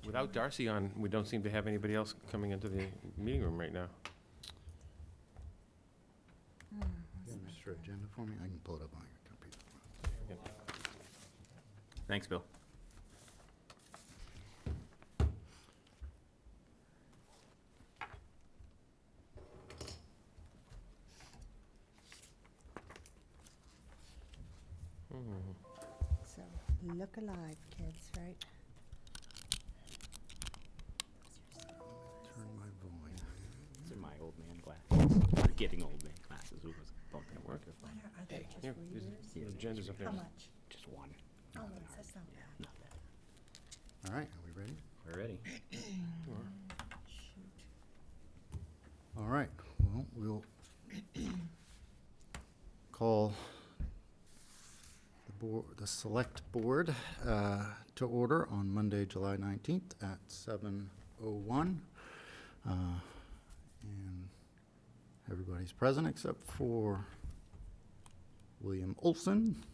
Without Darcy on, we don't seem to have anybody else coming into the meeting room right now. Mr. Agenda for me? I can pull it up on your computer. Thanks, Bill. So, look alive, kids, right? Turn my volume. These are my old man glasses. Or getting old man glasses. Who was both gonna work? Are they just Here, readers? there's agendas up there. How much? Just one. Oh, Nothing it's hard. just not bad. Not bad. All right, are we ready? We're ready. Shoot. All right, well, we'll call the Select Board to order on Monday, July 19th at 7:01. And everybody's present except for William Olson.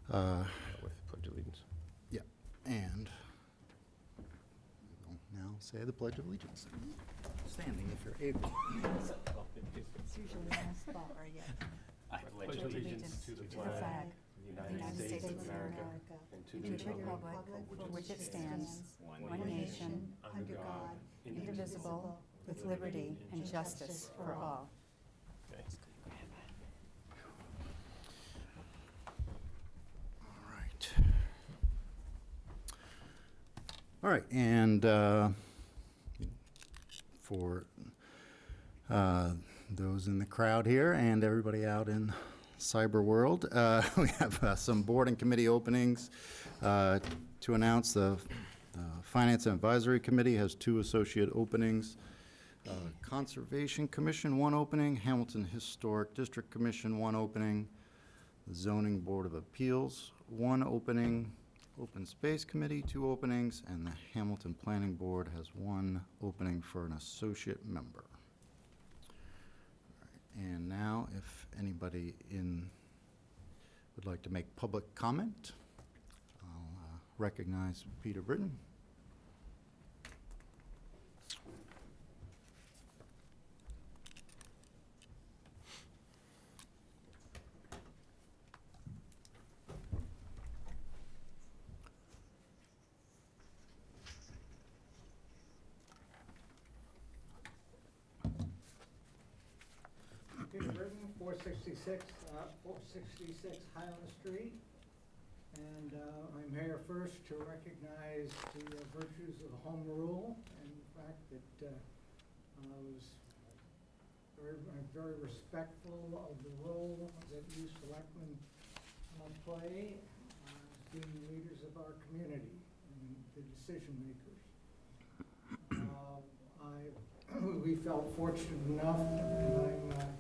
With Pledge Allegiance. Yeah, and we'll now say the Pledge of Allegiance. Standing if you're able. It's usually in a spot where I get I pledge allegiance to the flag of the United States of America and to the republic for which it stands, one nation, under God, indivisible, with liberty and justice for all. All right, and for those in the crowd here and everybody out in cyber world, we have some board and committee openings to announce. The Finance and Advisory Committee has 2 associate openings. Conservation Commission, 1 opening. Hamilton Historic District Commission, 1 opening. The Zoning Board of Appeals, 1 opening. Open Space Committee, 2 openings, and the Hamilton Planning Board has 1 opening for an associate member. All right, and now, if anybody would like to make public comment, I'll recognize Peter Britton. Peter Britton, 466 Highland Street. And I'm here first to recognize the virtues of home rule and the fact that I was very respectful of the role that you selectmen play as being leaders of our community and the decision makers. We felt fortunate enough, and I'm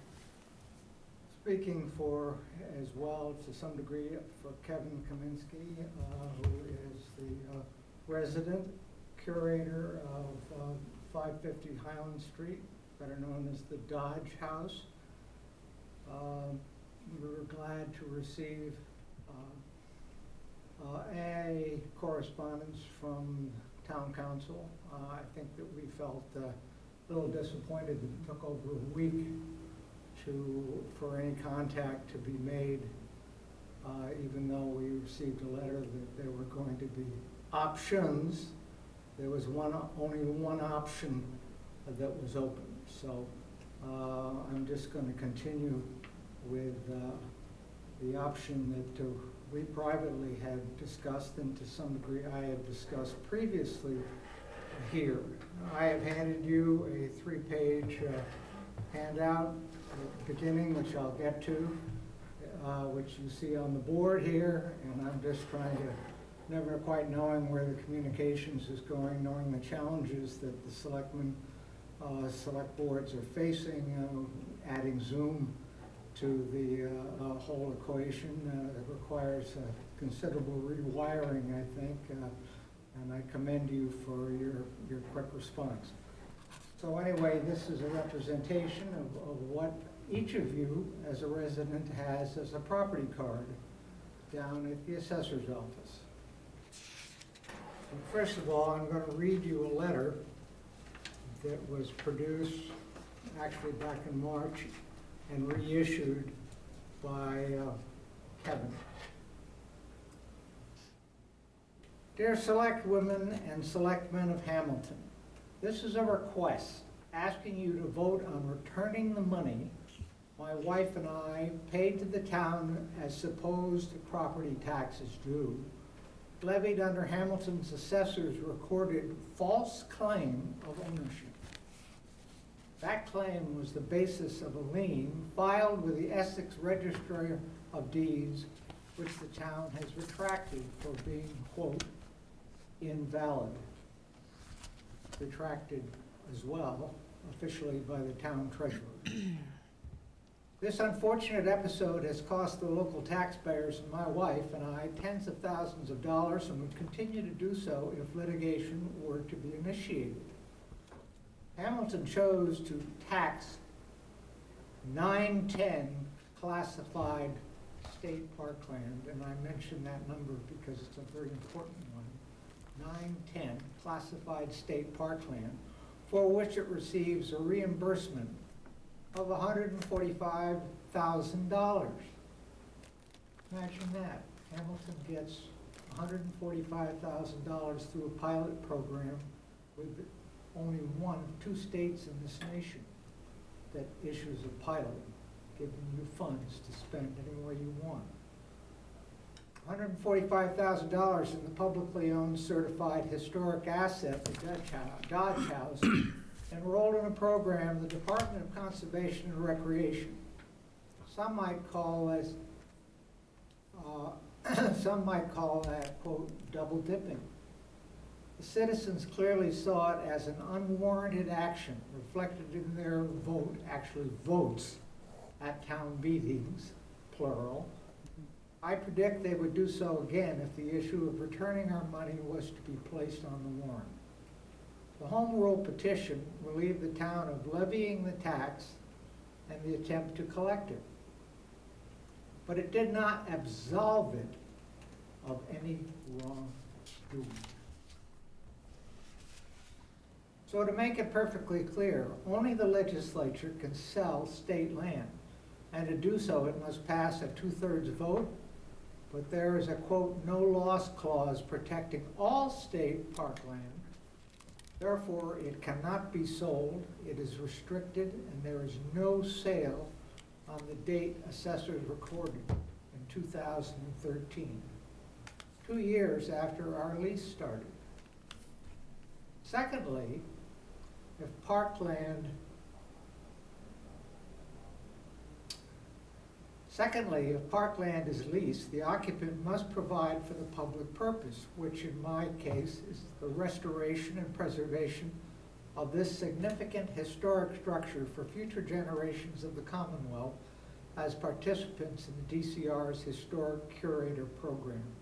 speaking for, as well, to some degree, for Kevin Kaminsky, who is the resident curator of 550 Highland Street, better known as the Dodge House. We were glad to receive a correspondence from Town Council. I think that we felt a little disappointed that it took over a week for any contact to be made, even though we received a letter that there were going to be options. There was only one option that was open. So I'm just going to continue with the option that we privately had discussed, and to some degree I had discussed previously here. I have handed you a 3-page handout at the beginning, which I'll get to, which you see on the board here, and I'm just trying to, never quite knowing where the communications is going, knowing the challenges that the selectmen, select boards are facing, adding Zoom to the whole equation. It requires considerable rewiring, I think, and I commend you for your quick response. So anyway, this is a representation of what each of you as a resident has as a property card down at the assessor's office. First of all, I'm going to read you a letter that was produced actually back in March and reissued by Kevin. Dear Selectwomen and Selectmen of Hamilton, this is a request asking you to vote on returning the money my wife and I paid to the town as supposed property taxes due, levied under Hamilton's assessor's recorded false claim of ownership. That claim was the basis of a lien filed with the Essex Register of Deeds, which the town has retracted for being, quote, invalid. Retracted as well, officially by the town treasurer. This unfortunate episode has cost the local taxpayers and my wife and I tens of thousands of dollars and would continue to do so if litigation were to be initiated. Hamilton chose to tax 910 classified state parkland, and I mention that number because it's a very important one. 910 classified state parkland, for which it receives a reimbursement of $145,000. Imagine that. Hamilton gets $145,000 through a pilot program with only one of two states in this nation that issues a pilot, giving you funds to spend any way you want. $145,000 in the publicly owned certified historic asset, the Dodge House, enrolled in a program, the Department of Conservation and Recreation. Some might call that, quote, double dipping. The citizens clearly saw it as an unwarranted action reflected in their vote, actually votes, at town meetings, plural. I predict they would do so again if the issue of returning our money was to be placed on the warrant. The Home Rule petition relieved the town of levying the tax and the attempt to collect it. But it did not absolve it of any wrongdoing. So to make it perfectly clear, only the legislature can sell state land. And to do so, it must pass a 2/3 vote. But there is a, quote, no loss clause protecting all state parkland. Therefore, it cannot be sold, it is restricted, and there is no sale on the date assessors recorded in 2013, 2 years after our lease started. Secondly, if parkland is leased, the occupant must provide for the public purpose, which in my case is the restoration and preservation of this significant historic structure for future generations of the Commonwealth as participants in the DCR's Historic Curator Program.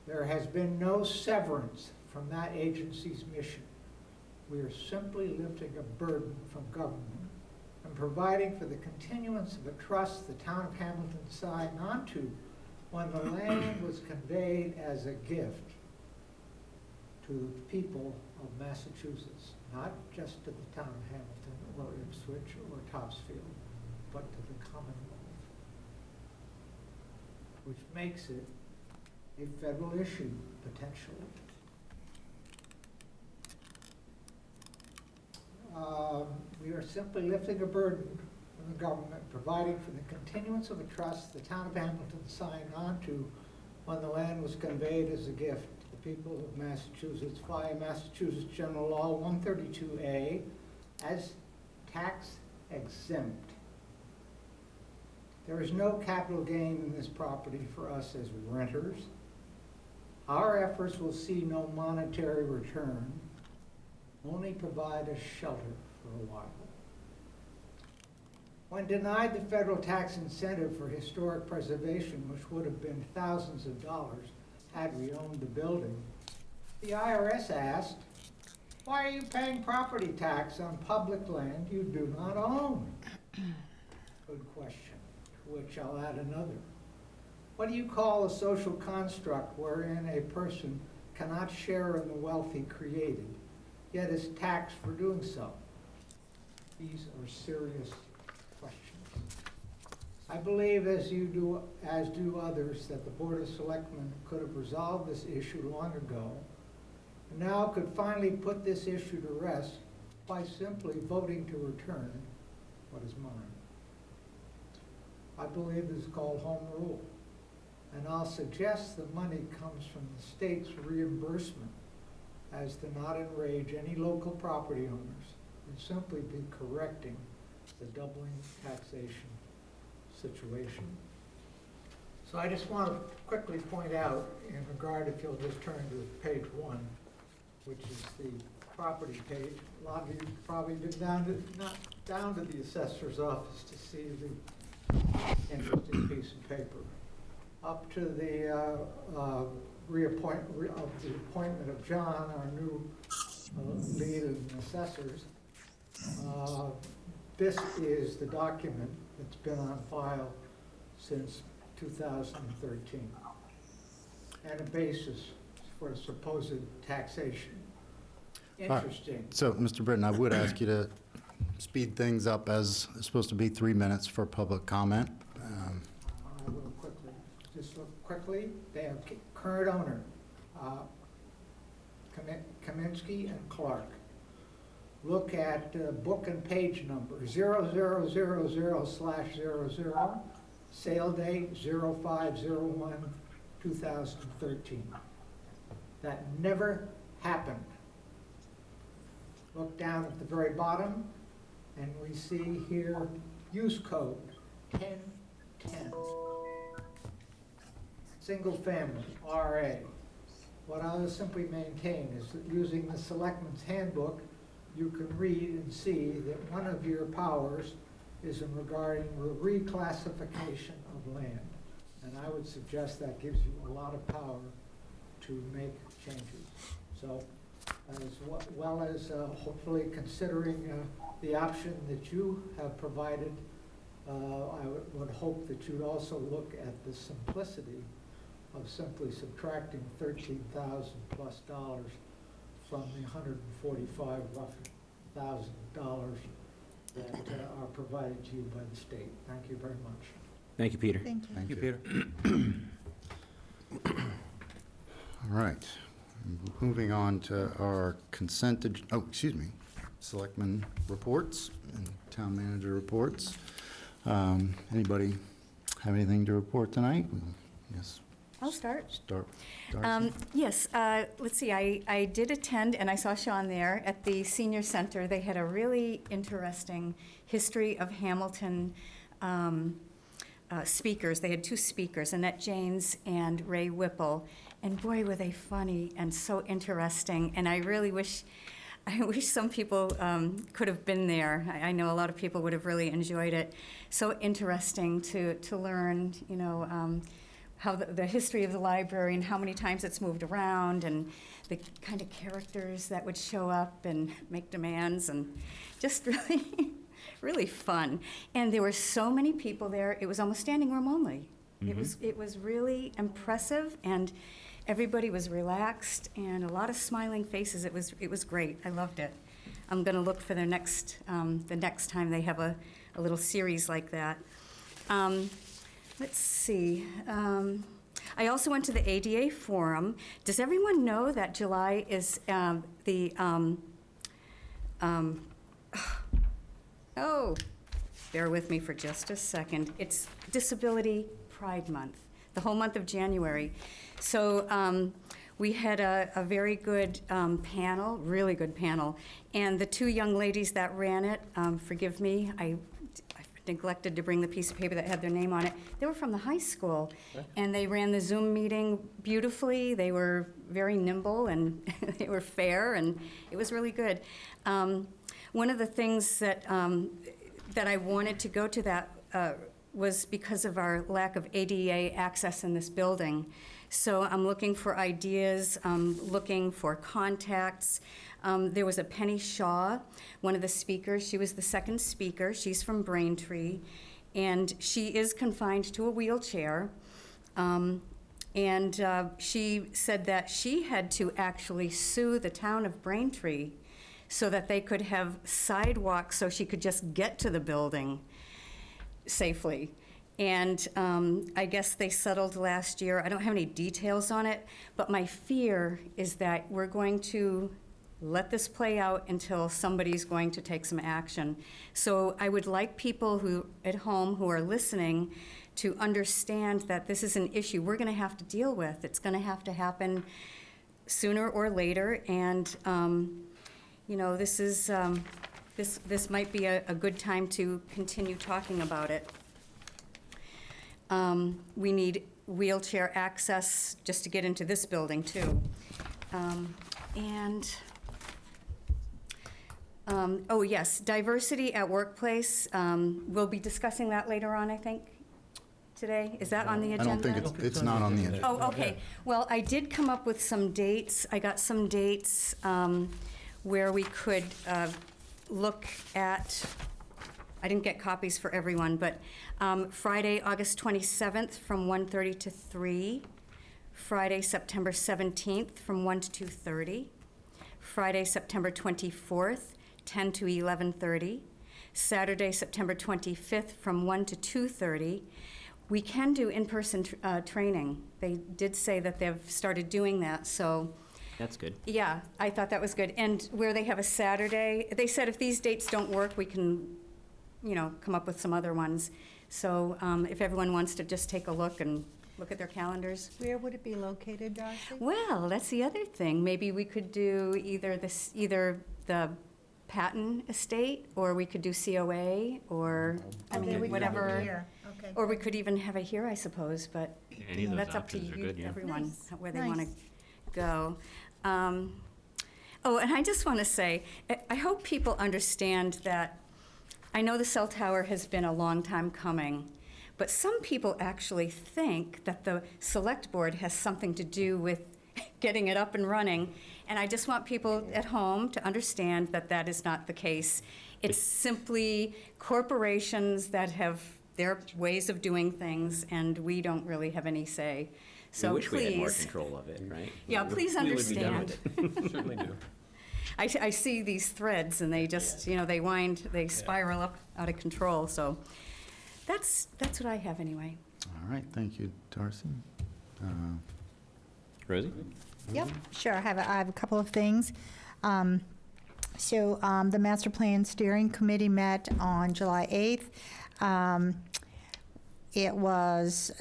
There has been no severance from that agency's mission. We are simply lifting a burden from government and providing for the continuance of a trust the town of Hamilton signed onto when the land was conveyed as a gift to the people of Massachusetts, not just to the town of Hamilton or Ipswich or Topsfield, but to the Commonwealth, which makes it a federal issue, potentially. We are simply lifting a burden from the government, providing for the continuance of a trust the town of Hamilton signed onto when the land was conveyed as a gift to the people of Massachusetts via Massachusetts General Law 132A as tax exempt. There is no capital gain in this property for us as renters. Our efforts will see no monetary return, only provide a shelter for a while. When denied the federal tax incentive for historic preservation, which would have been thousands of dollars had we owned the building, the IRS asked, why are you paying property tax on public land you do not own? Good question, to which I'll add another. What do you call a social construct wherein a person cannot share in the wealth he created, yet is taxed for doing so? These are serious questions. I believe, as do others, that the Board of Selectmen could have resolved this issue long ago, and now could finally put this issue to rest by simply voting to return what is mine. I believe this is called home rule, and I'll suggest the money comes from the state's reimbursement as to not enrage any local property owners and simply be correcting the doubling taxation situation. So I just want to quickly point out in regard, if you'll just turn to page 1, which is the property page. A lot of you probably been not down to the assessor's office to see the interesting piece of paper. Up to the appointment of John, our new lead in assessors. This is the document that's been on file since 2013 and a basis for supposed taxation. Interesting. So, Mr. Britton, I would ask you to speed things up, as it's supposed to be 3 minutes for public comment. I will quickly, just look quickly. They have current owner, Kaminsky and Clark. Look at book and page number 0000/00, sale date 05/01/2013. That never happened. Look down at the very bottom, and we see here use code 1010. Single family, RA. What I will simply maintain is that using the Selectmen's Handbook, you can read and see that one of your powers is in regarding reclassification of land. And I would suggest that gives you a lot of power to make changes. So, as well as hopefully considering the option that you have provided, I would hope that you'd also look at the simplicity of simply subtracting $13,000+ from the $145,000 that are provided to you by the state. Thank you very much. Thank you, Peter. Thank you. Thank you. Peter. All right. Moving on to our Selectmen reports and town manager reports. Anybody have anything to report tonight? Yes. I'll start. Start. Darcy. Yes, let's see, I did attend, and I saw Sean there, at the senior center. They had a really interesting history of Hamilton speakers. They had 2 speakers, Annette Janes and Ray Whipple, and boy, were they funny and so interesting. And I really wish some people could have been there. I know a lot of people would have really enjoyed it. So interesting to learn, you know, how the history of the library and how many times it's moved around, and the kind of characters that would show up and make demands, and just really, really fun. And there were so many people there, it was almost standing room only. Mm-hmm. It was really impressive, and everybody was relaxed, and a lot of smiling faces. It was great. I loved it. I'm going to look for the next time they have a little series like that. Let's see. I also went to the ADA Forum. Does everyone know that July is oh, bear with me for just a second. It's Disability Pride Month, the whole month of January. So we had a very good panel, really good panel. And the 2 young ladies that ran it, forgive me, I neglected to bring the piece of paper that had their name on it. They were from the high school, and they ran the Zoom meeting beautifully. They were very nimble, and they were fair, and it was really good. One of the things that I wanted to go to that was because of our lack of ADA access in this building. So I'm looking for ideas, looking for contacts. There was a Penny Shaw, one of the speakers. She was the second speaker. She's from Braintree, and she is confined to a wheelchair. And she said that she had to actually sue the town of Braintree so that they could have sidewalks so she could just get to the building safely. And I guess they settled last year. I don't have any details on it, but my fear is that we're going to let this play out until somebody's going to take some action. So I would like people who, at home, who are listening, to understand that this is an issue we're gonna have to deal with. It's gonna have to happen sooner or later, and, you know, this is, this might be a good time to continue talking about it. We need wheelchair access just to get into this building, too. Oh, yes, diversity at workplace. We'll be discussing that later on, I think, today. Is that on the I agenda? don't think it's not on the agenda. Oh, okay. Well, I did come up with some dates. I got some dates where we could look at, I didn't get copies for everyone, but Friday, August 27th from 1:30 to 3. Friday, September 17th from 1 to 2:30. Friday, September 24th, 10 to 11:30. Saturday, September 25th from 1 to 2:30. We can do in-person training. They did say that they've started doing that, so, That's good. yeah, I thought that was good. And where they have a Saturday, they said if these dates don't work, we can, you know, come up with some other ones. So if everyone wants to just take a look and look at their calendars. Where would it be located, Darcy? Well, that's the other thing. Maybe we could do either the Patton Estate, or we could do COA, or, I Oh, there we mean, go. whatever. Here. Okay. Or we could even have it here, I suppose, but Any of those that's up to options are you, good, yeah. everyone, Nice, where they want to nice. go. Oh, and I just want to say, I hope people understand that, I know the cell tower has been a long time coming, but some people actually think that the select board has something to do with getting it up and running. And I just want people at home to understand that that is not the case. It's simply corporations that have their ways of doing things, and we don't really have any say. So We wish we had more please, control of it, right? yeah, please We would be done understand. with it. Certainly do. I see these threads, and they just, you know, they spiral up out of control, so that's what I have anyway. All right, thank you, Darcy. Rosie? Yep, sure, I have a couple of things. The Master Plan Steering Committee met on July 8th. It was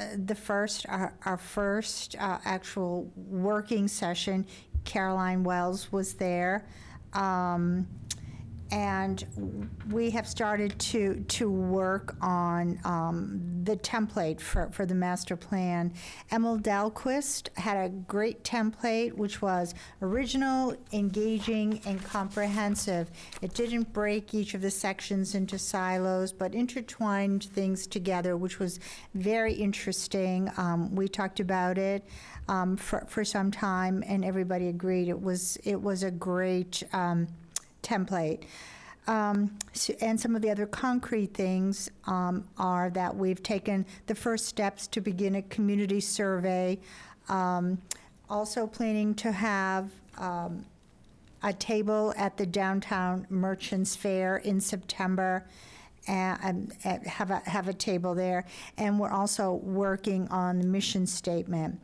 our first actual working session. Caroline Wells was there. And we have started to work on the template for the master plan. Emil Dahlquist had a great template, which was original, engaging, and comprehensive. It didn't break each of the sections into silos, but intertwined things together, which was very interesting. We talked about it for some time, and everybody agreed it was a great template. And some of the other concrete things are that we've taken the first steps to begin a community survey. Also planning to have a table at the Downtown Merchants Fair in September, and have a table there. And we're also working on the mission statement.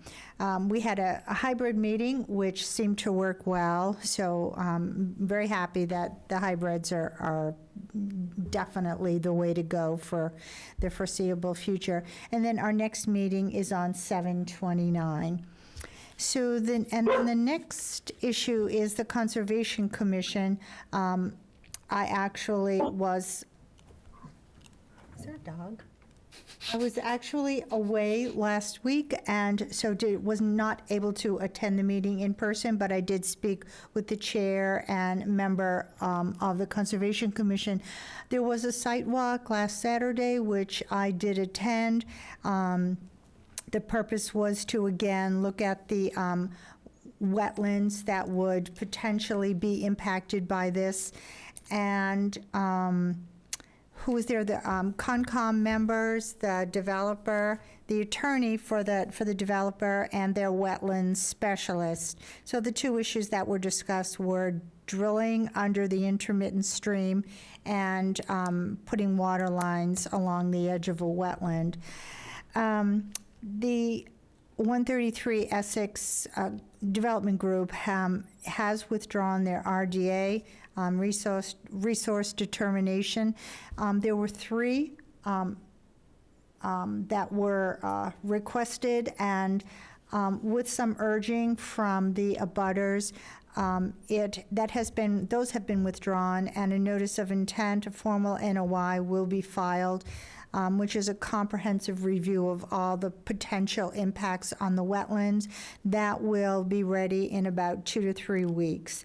We had a hybrid meeting, which seemed to work well, so very happy that the hybrids are definitely the way to go for the foreseeable future. And then our next meeting is on 7/29. So then, and then the next issue is the Conservation Commission. I actually was, is there a dog? I was actually away last week, and so was not able to attend the meeting in person, but I did speak with the chair and member of the Conservation Commission. There was a site walk last Saturday, which I did attend. The purpose was to, again, look at the wetlands that would potentially be impacted by this, and who was there, the Concom members, the developer, the attorney for the developer, and their wetlands specialist. So the two issues that were discussed were drilling under the intermittent stream and putting water lines along the edge of a wetland. The 133 Essex Development Group has withdrawn their RDA, resource determination. There were 3 that were requested, and with some urging from the abutters, those have been withdrawn, and a notice of intent, a formal NOI will be filed, which is a comprehensive review of all the potential impacts on the wetlands. That will be ready in about 2 to 3 weeks.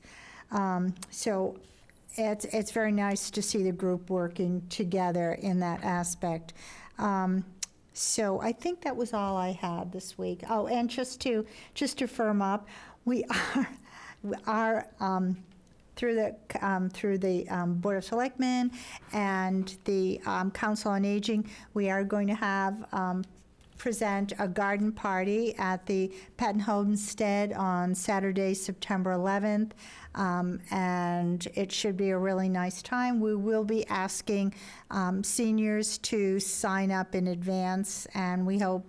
So it's very nice to see the group working together in that aspect. So I think that was all I had this week. Oh, and just to firm up, we are through the Board of Selectmen and the Council on Aging, we are going to have present a garden party at the Patton Homestead on Saturday, September 11th, and it should be a really nice time. We will be asking seniors to sign up in advance, and we hope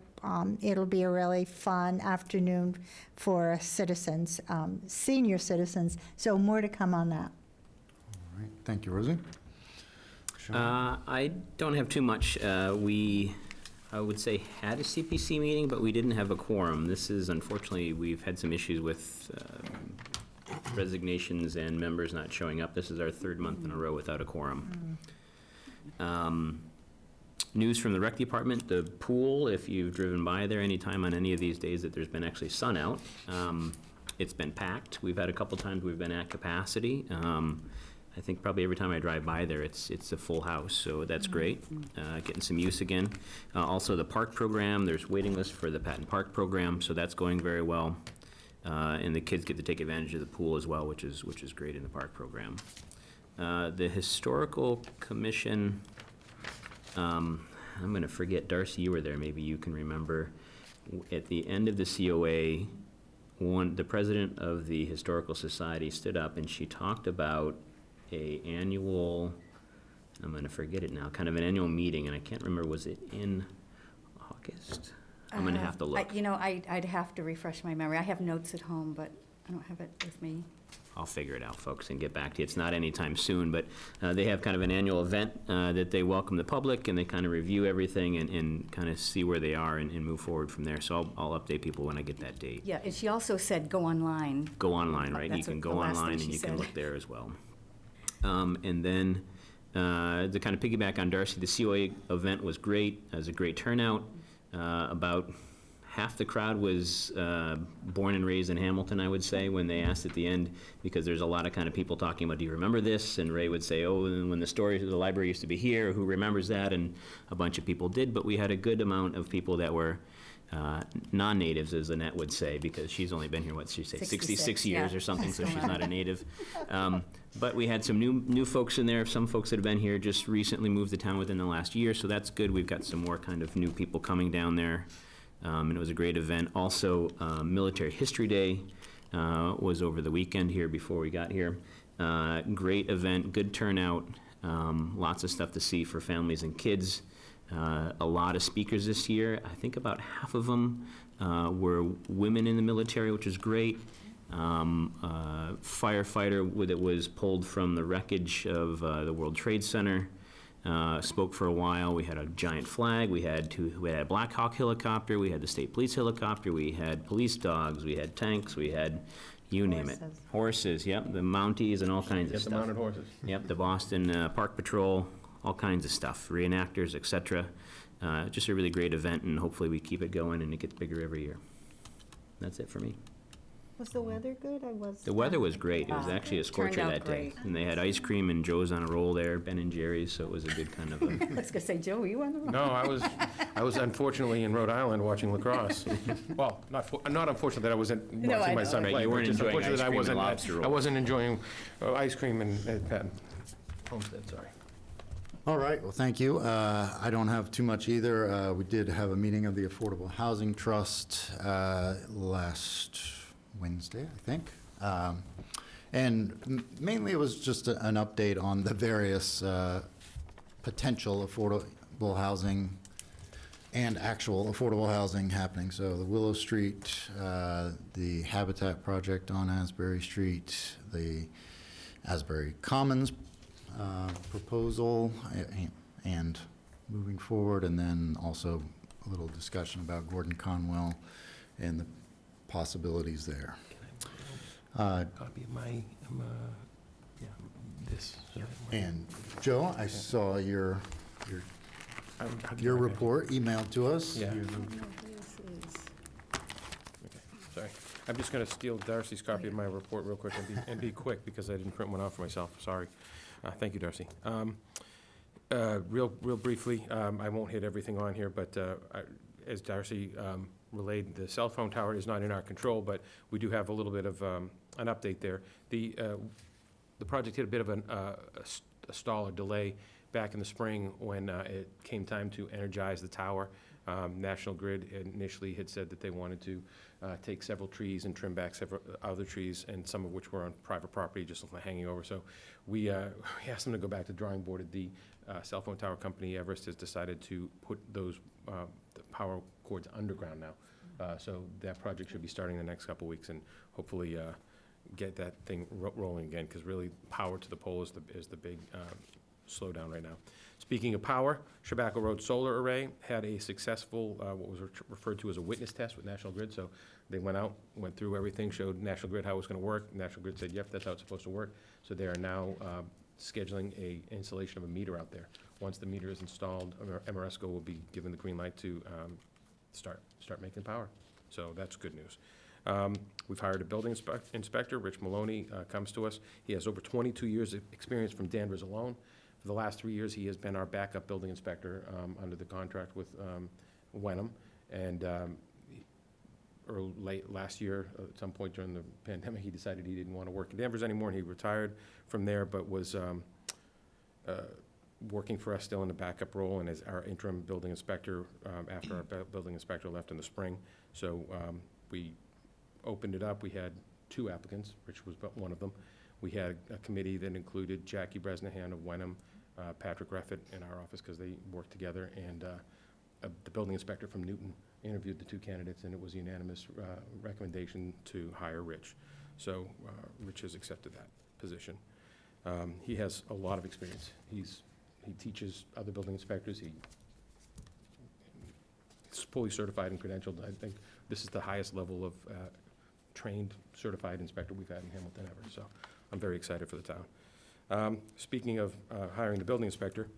it'll be a really fun afternoon for citizens, senior citizens. So more to come on that. All right, thank you, Rosie. I don't have too much. We, I would say, had a CPC meeting, but we didn't have a quorum. This is, unfortunately, we've had some issues with resignations and members not showing up. This is our 3rd month in a row without a quorum. News from the rec department, the pool, if you've driven by there anytime on any of these days that there's been actually sun out, it's been packed. We've had a couple times we've been at capacity. I think probably every time I drive by there, it's a full house, so that's great. Getting some use again. Also the park program, there's waiting lists for the Patton Park program, so that's going very well. And the kids get to take advantage of the pool as well, which is great in the park program. The historical commission, I'm going to forget, Darcy, you were there, maybe you can remember. At the end of the COA, the president of the Historical Society stood up and she talked about a annual, I'm going to forget it now, kind of an annual meeting, and I can't remember, was it in August? I'm going to have to look. I'd have to refresh my memory. I have notes at home, but I don't have it with me. I'll figure it out, folks, and get back to you. It's not anytime soon, but they have kind of an annual event that they welcome the public, and they kind of review everything and kind of see where they are and move forward from there. So I'll update people when I get that date. Yeah, and she also said go online. Go online, right? You That's can the go last thing online and she you can said. look there as well. And then to kind of piggyback on Darcy, the COA event was great. It was a great turnout. About half the crowd was born and raised in Hamilton, I would say, when they asked at the end, because there's a lot of kind of people talking about, do you remember this? And Ray would say, oh, and when the library used to be here, who remembers that? And a bunch of people did, but we had a good amount of people that were non-natives, as Annette would say, because she's only been here, what'd she say, 66 years yeah. or something, so she's not a native. But we had some new folks in there. Some folks that have been here just recently moved to town within the last year, so that's good. We've got some more kind of new people coming down there. And it was a great event. Also, Military History Day was over the weekend here before we got here. Great event, good turnout, lots of stuff to see for families and kids. A lot of speakers this year. I think about half of them were women in the military, which is great. Firefighter that was pulled from the wreckage of the World Trade Center. Spoke for a while. We had a giant flag. We had a Black Hawk helicopter. We had the state police helicopter. We had police dogs. We had tanks. We had, you name it. Horses, yep. The Mounties and all kinds of Get the stuff. mounted horses. Yep, the Boston Park Patrol, all kinds of stuff. Reenactors, et cetera. Just a really great event, and hopefully we keep it going and it gets bigger every year. That's it for me. Was the weather good? The weather was great. It was Wow. actually a scorcher Turned out that day. great. And they had ice cream and Joe's on a roll there, Ben and Jerry's, so it was a good kind of a... I was gonna say, Joe, you on the road? No, I was unfortunately in Rhode Island watching lacrosse. Well, not unfortunate that I wasn't No, I watching my know. son Right, play. you but weren't just enjoying unfortunate that ice cream and lobster I roll. wasn't enjoying ice cream at Patton Homestead, sorry. All right, well, thank you. I don't have too much either. We did have a meeting of the Affordable Housing Trust last Wednesday, I think. And mainly it was just an update on the various potential affordable housing and actual affordable housing happening. So the Willow Street, the Habitat Project on Asbury Street, the Asbury Commons proposal, and moving forward, and then also a little discussion about Gordon Conwell and the possibilities there. Copy of my, yeah, this. And Joe, I saw your I'll give you my report emailed to us. Yeah. You- Okay, sorry. I'm just going to steal Darcy's copy of my report real quick and be quick because I didn't print one out for myself. Sorry. Thank you, Darcy. Real briefly, I won't hit everything on here, but as Darcy relayed, the cell phone tower is not in our control, but we do have a little bit of an update there. The project hit a bit of a stall or delay back in the spring when it came time to energize the tower. National Grid initially had said that they wanted to take several trees and trim back several other trees, and some of which were on private property, just hanging over. So we asked them to go back to the drawing board. The cell phone tower company, Everest, has decided to put those the power cords underground now. So that project should be starting in the next couple weeks, and hopefully get that thing rolling again, because really power to the pole is the big slowdown right now. Speaking of power, Chabaco Road Solar Array had a successful, what was referred to as a witness test with National Grid. So they went out, went through everything, showed National Grid how it was going to work. National Grid said, yep, that's how it's supposed to work. So they are now scheduling a installation of a meter out there. Once the meter is installed, Ameresco will be given the green light to start making power. So that's good news. We've hired a building inspector. Rich Maloney comes to us. He has over 22 years of experience from Danvers alone. For the last 3 years, he has been our backup building inspector under the contract with Wenham. And late last year, at some point during the pandemic, he decided he didn't want to work in Danvers anymore, and he retired from there, but was working for us still in the backup role and as our interim building inspector after our building inspector left in the spring. So we opened it up. We had 2 applicants, Rich was but one of them. We had a committee that included Jackie Bresnahan of Wenham, Patrick Reffett in our office because they worked together, and the building inspector from Newton interviewed the 2 candidates, and it was a unanimous recommendation to hire Rich. So Rich has accepted that position. He has a lot of experience. He teaches other building inspectors. He's fully certified and credentialed. I think this is the highest level of trained, certified inspector we've had in Hamilton ever. So I'm very excited for the town. Speaking of hiring the building inspector,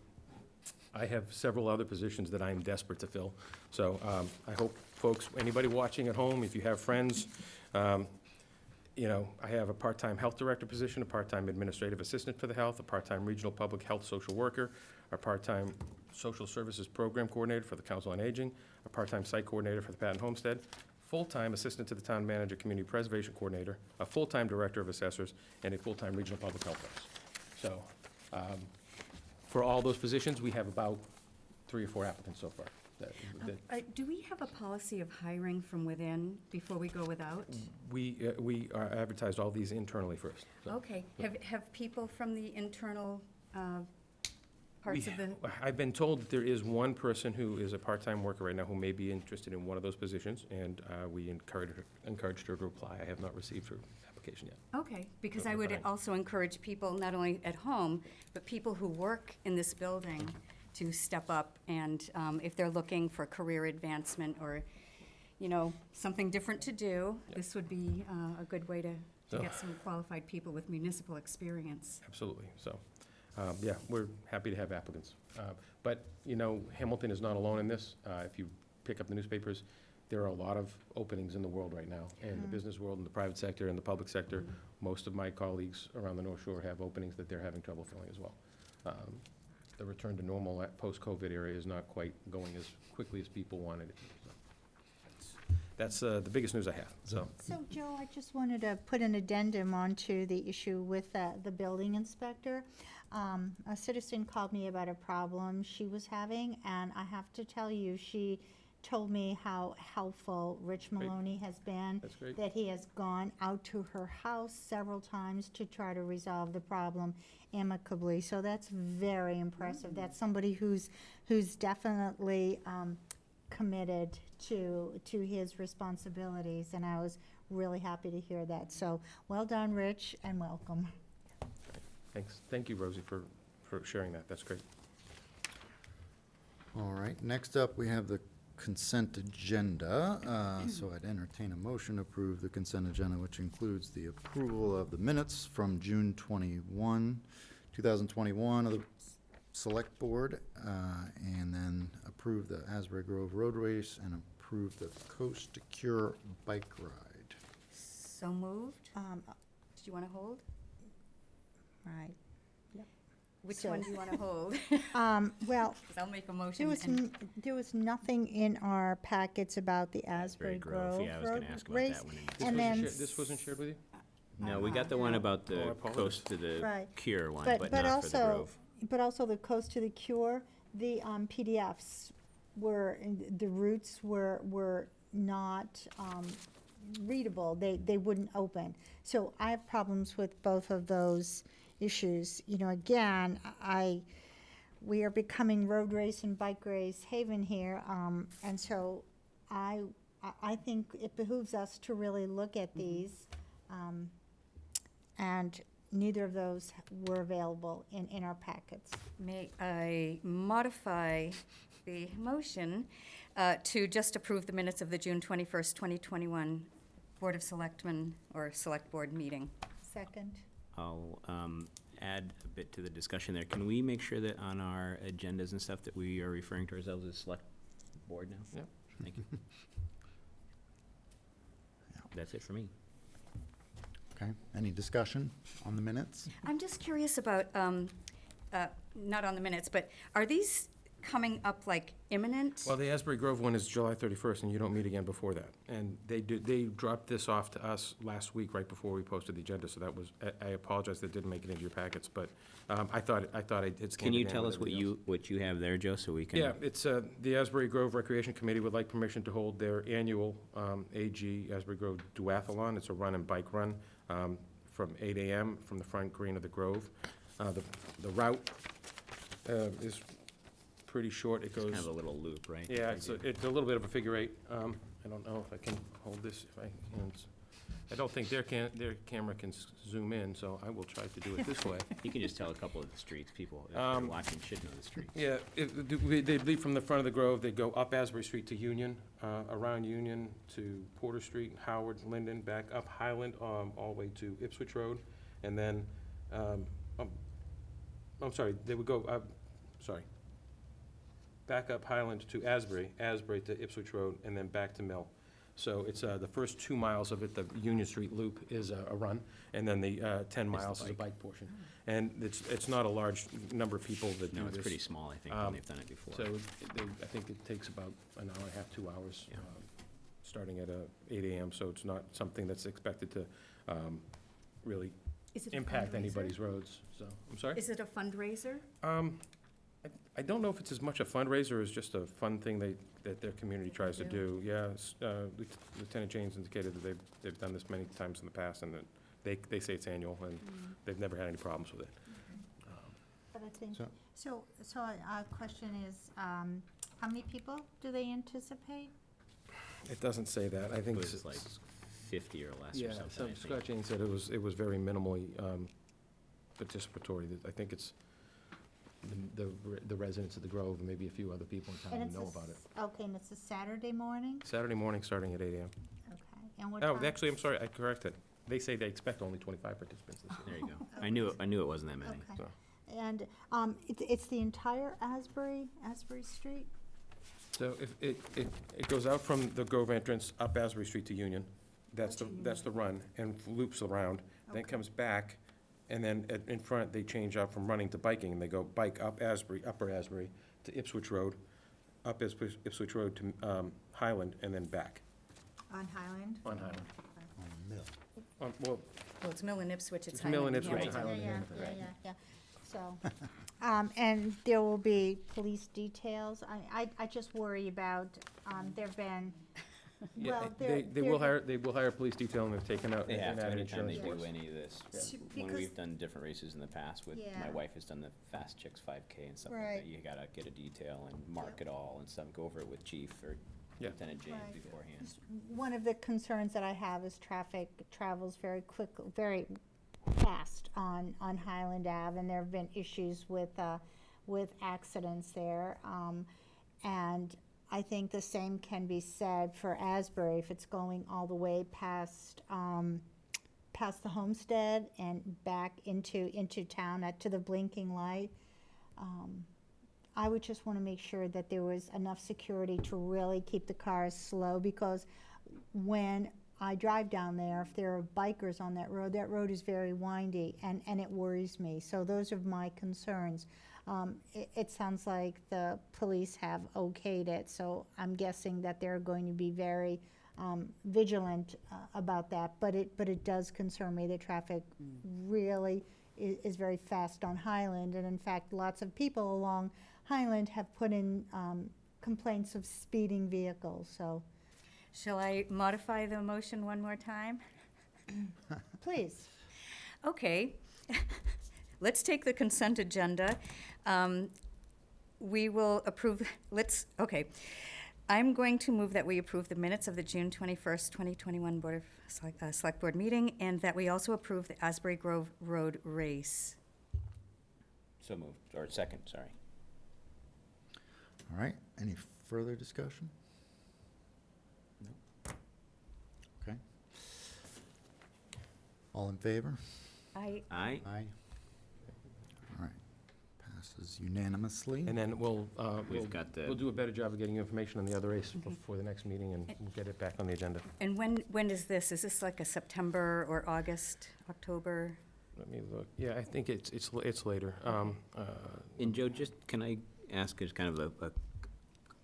I have several other positions that I'm desperate to fill. So I hope folks, anybody watching at home, if you have friends, you know, I have a part-time health director position, a part-time administrative assistant for the health, a part-time regional public health social worker, a part-time social services program coordinator for the Council on Aging, a part-time site coordinator for the Patton Homestead, full-time assistant to the town manager, community preservation coordinator, a full-time director of assessors, and a full-time regional public health nurse. So for all those positions, we have about 3 or 4 applicants so far. Do we have a policy of hiring from within before we go without? We advertised all these internally first. So. Okay. Have people from the internal parts of the? I've been told that there is one person who is a part-time worker right now who may be interested in one of those positions, and we encouraged her to apply. I have not received her application yet. Okay, because I would also encourage people, not only at home, but people who work in this building to step up, and if they're looking for career advancement or, you know, something different to do, this would be a good way to get some qualified people with municipal experience. Absolutely. So, yeah, we're happy to have applicants. But, you know, Hamilton is not alone in this. If you pick up the newspapers, there are a lot of openings in the world right now, in the business world, in the private sector, in the public sector. Most of my colleagues around the North Shore have openings that they're having trouble filling as well. The return to normal at post-COVID era is not quite going as quickly as people wanted it to. So that's the biggest news I have. So Joe, I just wanted to put an addendum onto the issue with the building inspector. A citizen called me about a problem she was having, and I have to tell you, she told me how helpful Rich Great. Maloney has been. That's great. That he has gone out to her house several times to try to resolve the problem amicably. So that's very impressive. That's somebody who's definitely committed to his responsibilities, and I was really happy to hear that. So well done, Rich, and welcome. Thanks. Thank you, Rosie, for sharing that. That's great. All right, next up, we have the consent agenda. So I'd entertain a motion to approve the consent agenda, which includes the approval of the minutes from June 2021 of the Select Board, and then approve the Asbury Grove Road Race and approve the Coast to Cure bike ride. So moved. Did you want to hold? Right. Which So- one do you want to hold? Well, Because I'll make a there motion. was, and- there was nothing in our packets about the Asbury Grove Yeah, I was Road gonna ask about Race. that one. And then This wasn't shared with you? No, we got the one about Oh, I the apologize. Coast to the Right. Cure one, But but not for the also, Grove. but also the Coast to the Cure, the PDFs were, the routes were not readable. They wouldn't open. So I have problems with both of those issues. You know, again, we are becoming road race and bike race haven here, and so I think it behooves us to really look at these, and neither of those were available in our packets. May I modify the motion to just approve the minutes of the June 21st, 2021 Board of Selectmen or Select Board meeting? Second. I'll add a bit to the discussion there. Can we make sure that on our agendas and stuff that we are referring to ourselves as Select Board now? Yep. Thank you. That's it for me. Okay, any discussion on the minutes? I'm just curious about, not on the minutes, but are these coming up like imminent? Well, the Asbury Grove one is July 31st, and you don't meet again before that. And they dropped this off to us last week, right before we posted the agenda, so that was, I apologize that didn't make it into your packets, but I thought I did scan Can it you in tell with us what everything else. what you have there, Joe, so we can? Yeah, it's, the Asbury Grove Recreation Committee would like permission to hold their annual AG Asbury Grove Duathlon. It's a run and bike run from 8 a.m. from the front green of the Grove. The route is pretty short. It It's goes. kind of a little loop, right? Yeah, it's a little bit of a figure eight. I don't know if I can hold this, if I can. I don't think their camera can zoom in, so I will try to do it this way. You can just tell a couple of the streets. People, if they're watching, should know the streets. Yeah, they leave from the front of the Grove, they go up Asbury Street to Union, around Union to Porter Street, Howard, Linden, back up Highland, all the way to Ipswich Road, and then, I'm sorry, they would go, back up Highland to Asbury, Asbury to Ipswich Road, and then back to Mill. So it's, the first 2 miles of it, the Union Street Loop is a run, and then the 10 miles is a bike portion. And it's not a large number of people that do No, this. it's pretty small, I think, when they've done it before. So I think it takes about an hour and a half, 2 hours, Yeah. starting at 8 a.m., so it's not something that's expected to really Is it a impact fundraiser? anybody's roads, so, I'm sorry? Is it a fundraiser? I don't know if it's as much a fundraiser as just a fun thing that their community tries to do. Yeah, Lieutenant James indicated that they've done this many times in the past, and that they say it's annual, and they've never had any problems with it. But I think, So- so our question is, how many people do they anticipate? It doesn't say that. I It think was like 50 or less or yeah, something, I Scott think. James said it was very minimally participatory. I think it's the residents of the Grove and maybe a few other people in town And who it's know a about it. Okay, and it's a Saturday morning? Saturday morning, starting at 8 a.m. Okay, and what Oh, time? actually, I'm sorry, I corrected. They say they expect only 25 participants this year. There you go. I knew it wasn't that many. Okay. So, And it's the entire Asbury Street? so if it goes out from the Grove entrance up Asbury Street to Union, that's the run, and loops around, then Okay. comes back, and then in front, they change out from running to biking, and they go bike up Upper Asbury to Ipswich Road, up Ipswich Road to Highland, and then back On Highland? on Highland. On Mill. Well, Well, it's Mill and Ipswich, it's It's Mill and Highland Ipswich, Hamilton. Highland and Yeah, Hamilton. yeah. So, and there will be police details. I just worry about, there've been, Yeah, well, they will hire a police detail, and they've taken out They an have to, added anytime they insurance do for us. any of this. Yeah. When Because- we've done different races in the past with, my Yeah. wife has done the Fast Chicks 5K and stuff like Right. that. You gotta get a detail and mark it all and stuff, go over it with chief or Yeah. Lieutenant James Right. beforehand. one of the concerns that I have is traffic travels very quick, very fast on Highland Ave, and there have been issues with accidents there. And I think the same can be said for Asbury if it's going all the way past the Homestead and back into town to the blinking light. I would just want to make sure that there was enough security to really keep the cars slow, because when I drive down there, if there are bikers on that road is very windy, and it worries me. So those are my concerns. It sounds like the police have okayed it, so I'm guessing that they're going to be very vigilant about that. But it does concern me that traffic really is very fast on Highland, and in fact, lots of people along Highland have put in complaints of speeding vehicles, so Shall I modify the motion one more time? please. Okay. Let's take the consent agenda. We will approve, I'm going to move that we approve the minutes of the June 21st, 2021 Board of Select Board meeting, and that we also approve the Asbury Grove Road race. So moved, or second, sorry. All right, any further discussion? Okay. All in favor? Aye. Aye. All right, passes unanimously. And then we'll got the- we'll do a better job of getting you information on the other race before the next meeting, and we'll get it back on the agenda. And when is this? Is this like a September or August, October? Let me look. Yeah, I think it's later. And Joe, just, can I ask as kind of a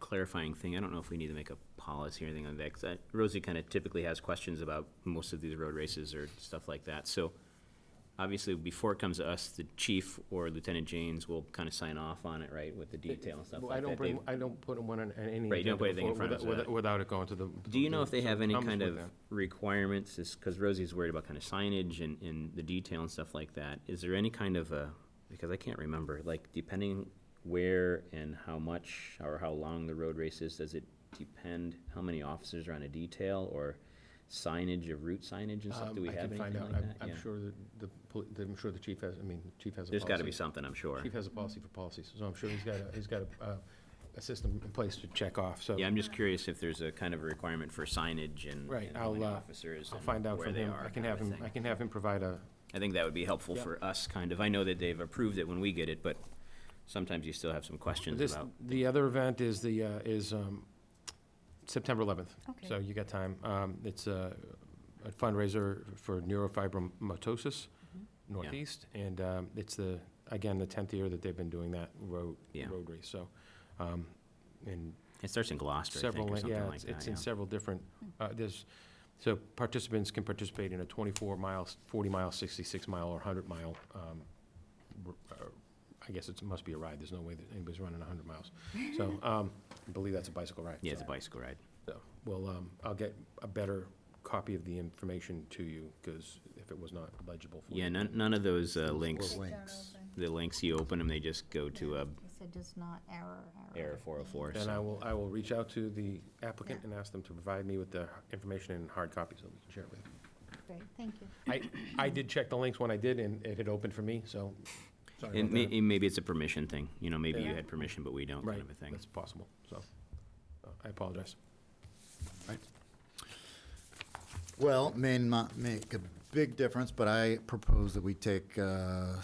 clarifying thing? I don't know if we need to make a policy or anything like that, because Rosie kind of typically has questions about most of these road races or stuff like that. So obviously, before it comes to us, the chief or Lieutenant James will kind of sign off on it, right, with the detail and stuff Well, like that. I don't put one on any. Right, you don't put agenda anything in front of us, before- without it going to the. Do you know if they have any comes kind with of that. requirements, because Rosie's worried about kind of signage and the detail and stuff like that. Is there any kind of a, because I can't remember, like, depending where and how much or how long the road race is, does it depend how many officers are on a detail, or signage of route signage and stuff? Do we I have can anything find like out. that? I'm Yeah. sure that I'm sure the chief has, the chief has a policy. There's gotta be something, I'm sure. Chief has a policy for policies, so I'm sure he's got a system in place to check off, so. Yeah, I'm just curious if there's a kind of a requirement for signage and Right, and how many I'll officers I'll and find out where from they him. are, I can kind have of a him, thing. I can have him provide a, I think that would be helpful Yeah. for us, kind of. I know that they've approved it when we get it, but sometimes you still have some questions this, about. the other event is September 11th. Okay. So you got time. It's a fundraiser for neurofibromatosis Northeast, and it's again, the 10th year that they've been doing that road Yeah. race, so, and It starts in Gloucester, I think, several, or something yeah, like that, it's in yeah. several different, so participants can participate in a 24 miles, 40 mile, 66 mile, or 100 mile, I guess it must be a ride, there's no way that anybody's running 100 miles. So, I believe that's a bicycle ride. Yeah, it's a bicycle ride. So, well, I'll get a better copy of the information to you, because if it was not legible for you. Yeah, none of those links, Links. the links, you open them, they just go to It said does not error. error 404. Then so- I will reach out to the applicant and ask them to provide me with the information in hard copy so we can share it with you. Great, thank you. I did check the links when I did, and it had opened for me, so, sorry And about that. maybe it's a permission thing, maybe you Yeah. had permission, but we don't, Right, kind of a thing. that's possible, so, I apologize. Right. Well, may not make a big difference, but I propose that we take John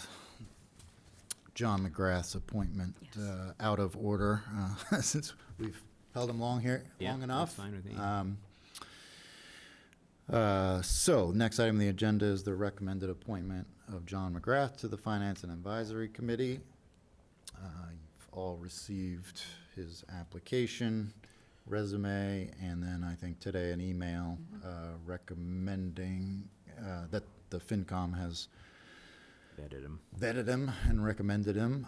McGrath's appointment Yes. out of order, since we've held him long Yeah, enough. that's fine with me. So, next item on the agenda is the recommended appointment of John McGrath to the Finance and Advisory Committee. You've all received his application, resume, and then I think today an email recommending that the FinCom has Vetted him. and recommended him.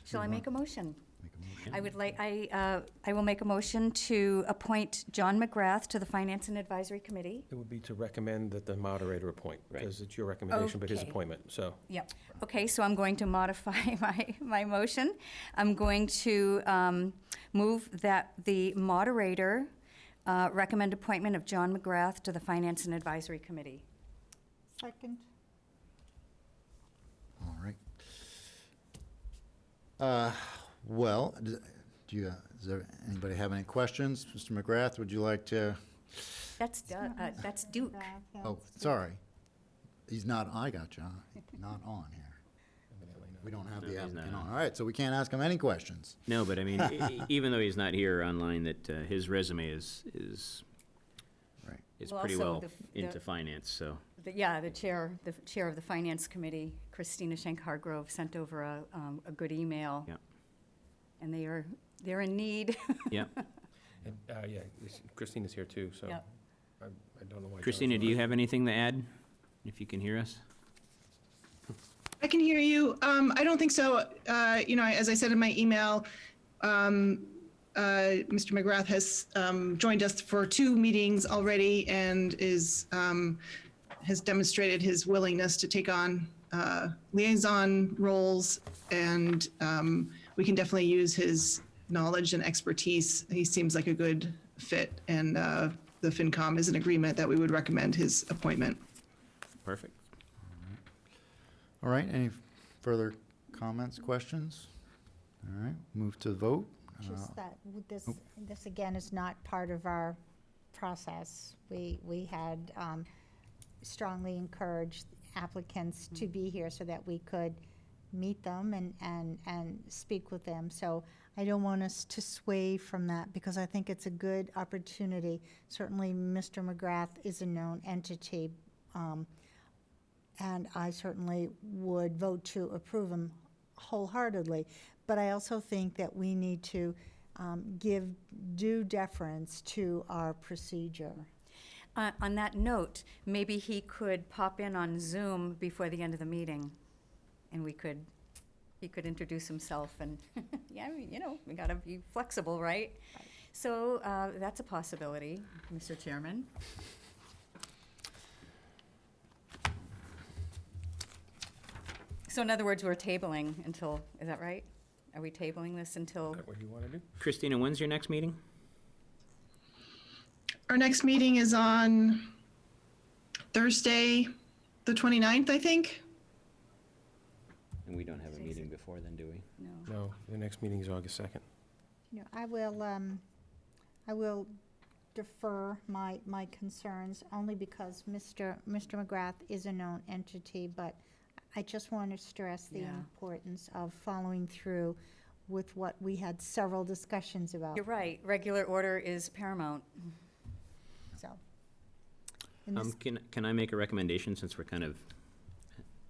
Shall I make a motion? Make a motion. I would like, I will make a motion to appoint John McGrath to the Finance and Advisory Committee. It would be to recommend that the moderator appoint, Right. because it's your recommendation, but his Okay. appointment, so. Yep. Okay, so I'm going to modify my motion. I'm going to move that the moderator recommend appointment of John McGrath to the Finance and Advisory Committee. Second. All right. Well, does there, anybody have any questions? Mr. McGrath, would you like to? That's Duke. Oh, sorry. He's not, I got you, not on here. We don't have No, the he's applicant not on. on. All right, so we can't ask him any questions. No, but I mean, even though he's not here online, that his resume is Right. Well, pretty also well the- into finance, so. Yeah, the chair of the Finance Committee, Christina Schenk-Hargrove, sent over a good email. Yeah. And they're in need. Yeah. And, yeah, Christina's here too, so. Yep. I don't know why. John's Christina, not. do you have anything to add, if you can hear us? I can hear you. I don't think so. As I said in my email, Mr. McGrath has joined us for 2 meetings already and has demonstrated his willingness to take on liaison roles, and we can definitely use his knowledge and expertise. He seems like a good fit, and the FinCom is in agreement that we would recommend his appointment. Perfect. All right, any further comments, questions? All right, move to the vote. Just that, this again is not part of our process. We had strongly encouraged applicants to be here so that we could meet them and speak with them. So I don't want us to sway from that, because I think it's a good opportunity. Certainly, Mr. McGrath is a known entity, and I certainly would vote to approve him wholeheartedly. But I also think that we need to give due deference to our procedure. On that note, maybe he could pop in on Zoom before the end of the meeting, and he could introduce himself, and, yeah, we gotta be flexible, right? So that's a possibility, Mr. Chairman. So in other words, we're tabling until, is that right? Are we tabling this until? Is that what you want to do? Christina, when's your next meeting? Our next meeting is on Thursday, the 29th, I think. And we don't have a meeting before then, do we? No. No, the next meeting is August 2nd. I will defer my concerns, only because Mr. McGrath is a known entity, but I just want to stress the Yeah. importance of following through with what we had several discussions about. You're right, regular order is paramount. So, in this- Can I make a recommendation, since we're kind of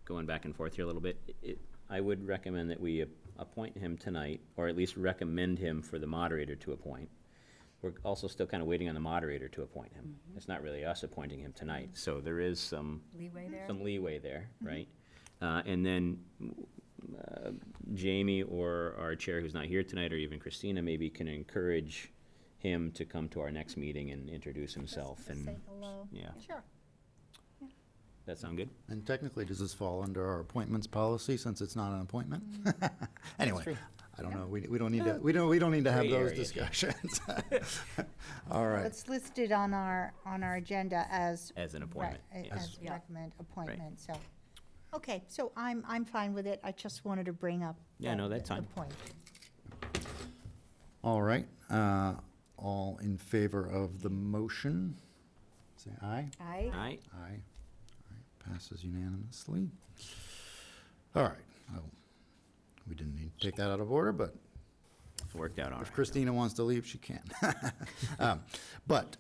going back and forth here a little bit? I would recommend that we appoint him tonight, or at least recommend him for the moderator to appoint. We're also still kind of waiting on the moderator to appoint him. It's not really us appointing him tonight, so there is some Leeway there? leeway there, right? And then Jamie or our chair, who's not here tonight, or even Christina, maybe can encourage him to come to our next meeting and introduce himself. just And say hello. yeah, Sure. that sound good? And technically, does this fall under our appointments policy, since it's not an appointment? Anyway, I don't know, we don't need to, we don't need to have Gray those area. discussions. All right, It's listed on our agenda as. As an appointment, Right, yes. as Yeah. recommend appointment, so. Okay, so I'm fine with it. I just wanted to bring up. Yeah, no, that's the fine. point. all right. All in favor of the motion, say aye. Aye. Aye. Aye. All right, passes unanimously. All right, well, we didn't need to take that out of order, but It's worked out all if right. Christina wants to leave, she can. But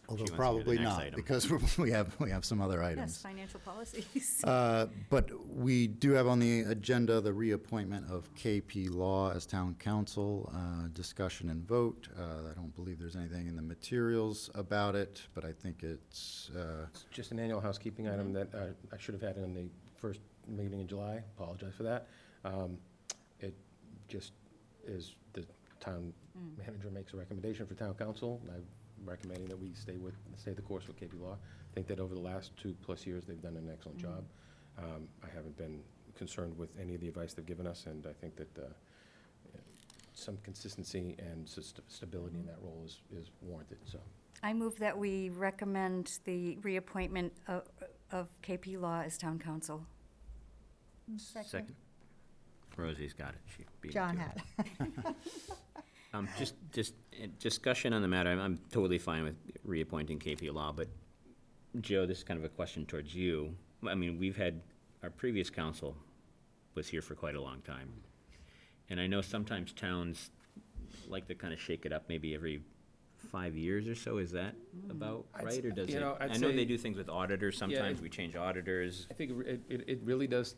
Although wants to hear the probably next not, item. because we have some other Yes, items. financial policies. But we do have on the agenda the reappointment of KP Law as town council, discussion and vote. I don't believe there's anything in the materials about it, but I think it's, It's just an annual housekeeping item that I should have had in the first meeting in July. Apologize for that. It just is the town manager makes a recommendation for town council. I'm recommending that we stay the course with KP Law. I think that over the last 2+ years, they've done an excellent job. I haven't been concerned with any of the advice they've given us, and I think that some consistency and stability in that role is warranted, so. I move that we recommend the reappointment of KP Law as town council. Second. Rosie's got it. She beat me John to it. had. Just discussion on the matter, I'm totally fine with reappointing KP Law, but Joe, this is kind of a question towards you. I mean, our previous council was here for quite a long time. And I know sometimes towns like to kind of shake it up maybe every 5 years or so. Is that about right, or does you it? know, I'd I know say- they do things with auditors sometimes, it- we change auditors. I think it really does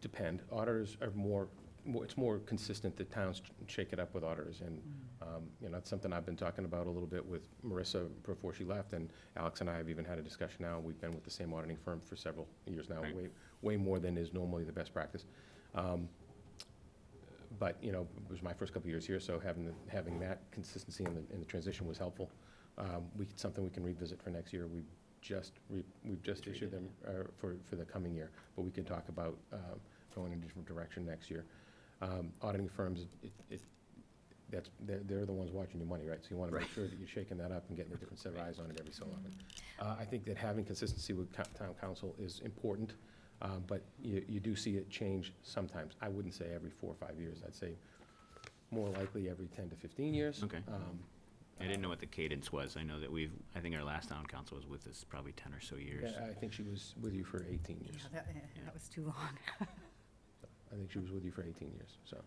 depend. Auditors are it's more consistent that towns shake it up with auditors. And, that's something I've been talking about a little bit with Marissa before she left, and Alex and I have even had a discussion now. We've been with the same auditing firm for several years now, Right. way more than is normally the best practice. But, it was my first couple of years here, so having that consistency in the transition was helpful. Something we can revisit for next year. We've just issued them for the coming year, but we can talk about going in a different direction next year. Auditing firms, they're the ones watching your money, right? So you want to make sure that you're shaking that up and getting a different set of eyes on it every so often. I think that having consistency with town council is important, but you do see it change sometimes. I wouldn't say every 4 or 5 years. I'd say more likely every 10 to 15 years. Okay. I didn't know what the cadence was. I know that I think our last town council was with us probably 10 or so years. Yeah, I think she was with you for 18 years. Yeah, that was too long. I think she was with you for 18 years, so.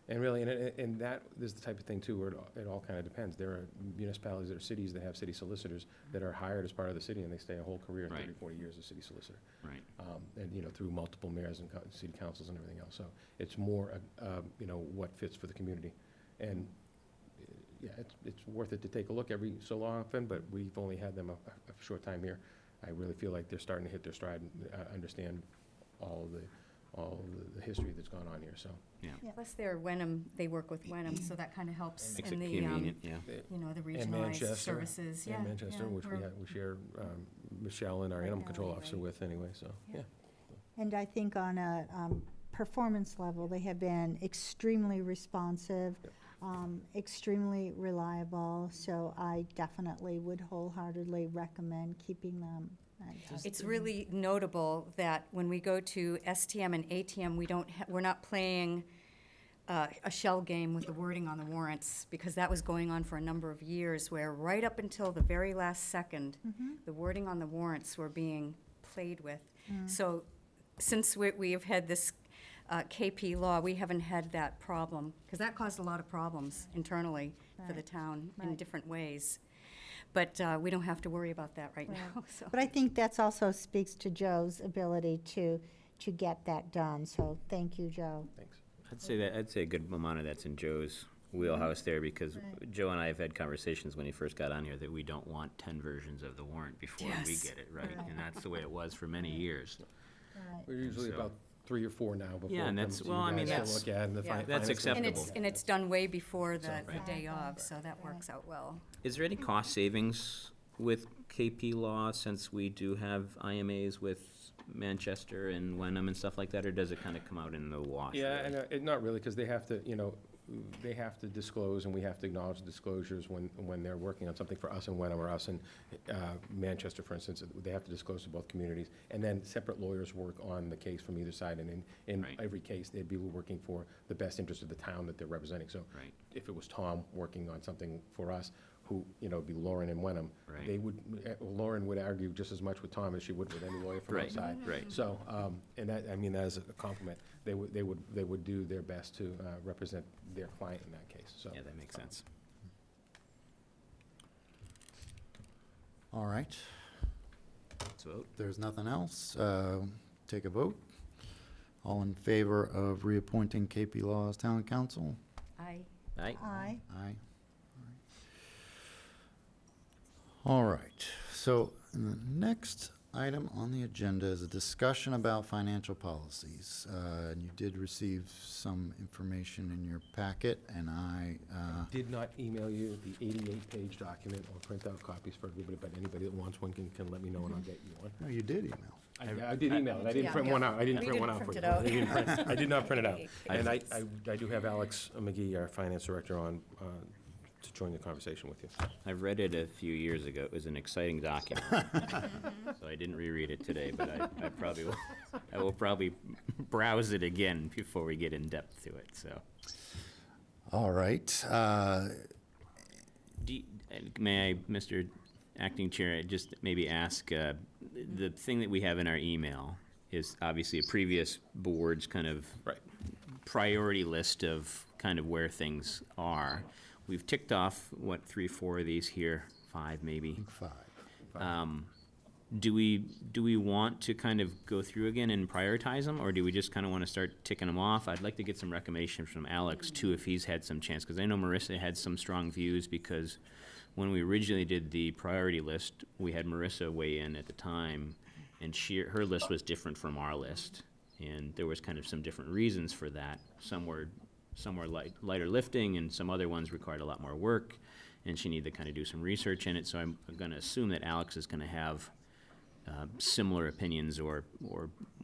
And really, and that is the type of thing too, where it all kind of depends. There are municipalities or cities that have city solicitors that are hired as part of the city, and they stay a whole career, Right. 30, 40 years as city solicitor. Right. And, through multiple mayors and city councils and everything else. So it's more, what fits for the community. And, yeah, it's worth it to take a look every so often, but we've only had them a short time here. I really feel like they're starting to hit their stride and understand all the history that's gone on here, so. Yeah. Plus they're they work with Wenham, so that kind of helps Makes in it the, convenient, yeah. the And regionalized Manchester. services. And Manchester, which we share Michelle and our animal control officer with anyway, so, yeah. And I think on a performance level, they have been extremely responsive, extremely reliable, so I definitely would wholeheartedly recommend keeping them. It's really notable that when we go to STM and ATM, we're not playing a shell game with the wording on the warrants, because that was going on for a number of years, where right up until the very last second, the wording on the warrants were being played with. So since we have had this KP Law, we haven't had that problem, because that caused a lot of problems internally for the Right. town in Right. different ways. But we don't have to worry about that right now, so. But I think that's also speaks to Joe's ability to get that done, so thank you, Joe. Thanks. I'd say a good amount of that's in Joe's wheelhouse there, because Joe and I have had conversations when he first got on here that we don't want 10 versions of the warrant before we Yes. get it, right? And that's the way it was for many years. We're usually So- about 3 or 4 now before Yeah, it and comes that's- to you well, I mean, guys to that's- look at and the Yeah. fi- That's finance committee. acceptable. And it's done way before the Right. day of, so that works out well. Is there any cost savings with KP Law, since we do have IMAs with Manchester and Wenham and stuff like that, or does it kind of come out in the wash? Yeah, really? and not really, because they have to, they have to disclose, and we have to acknowledge the disclosures when they're working on something for us and Wenham or us in Manchester, for instance. They have to disclose to both communities. And then separate lawyers work on the case from either side. And in Right. every case, they'd be working for the best interest of the town that they're representing. So Right. if it was Tom working on something for us, who, it'd be Lauren and Wenham, Right. Lauren would argue just as much with Tom as she would with any lawyer from Right, outside. right. So, and that is a compliment. They would do their best to represent their client in that case, so. Yeah, that makes sense. All right. Let's vote. If there's nothing else, take a vote. All in favor of reappointing KP Law as town council? I, Aye. Aye. Aye. All right, so the next item on the agenda is a discussion about financial policies. And you did receive some information in your packet, and I Did not email you the 88-page document or print out copies for everybody, but anybody that wants one can let me know and I'll get you one. no, you did email. I did email it, I didn't Yeah. print one out, I didn't We print one didn't out for print you. it out. I didn't print- I did not print it out. And I I've- do have Alex McGee, our finance director, on to join the conversation with you. I've read it a few years ago. It was an exciting document. So I didn't reread it today, but I probably will, I will probably browse it again before we get in depth to it, so. All right, May I, Mr. Acting Chair, just maybe ask, the thing that we have in our email is obviously a previous board's kind of Right. priority list of kind of where things are. We've ticked off, what, 3, 4 of these here, 5 maybe. 5. Do we want to kind of go through again and prioritize them, or do we just kind of want to start ticking them off? I'd like to get some recommendations from Alex too, if he's had some chance, because I know Marissa had some strong views, because when we originally did the priority list, we had Marissa weigh in at the time, and her list was different from our list, and there was kind of some different reasons for that. Some were lighter lifting, and some other ones required a lot more work, and she needed to kind of do some research in it. So I'm going to assume that Alex is going to have similar opinions or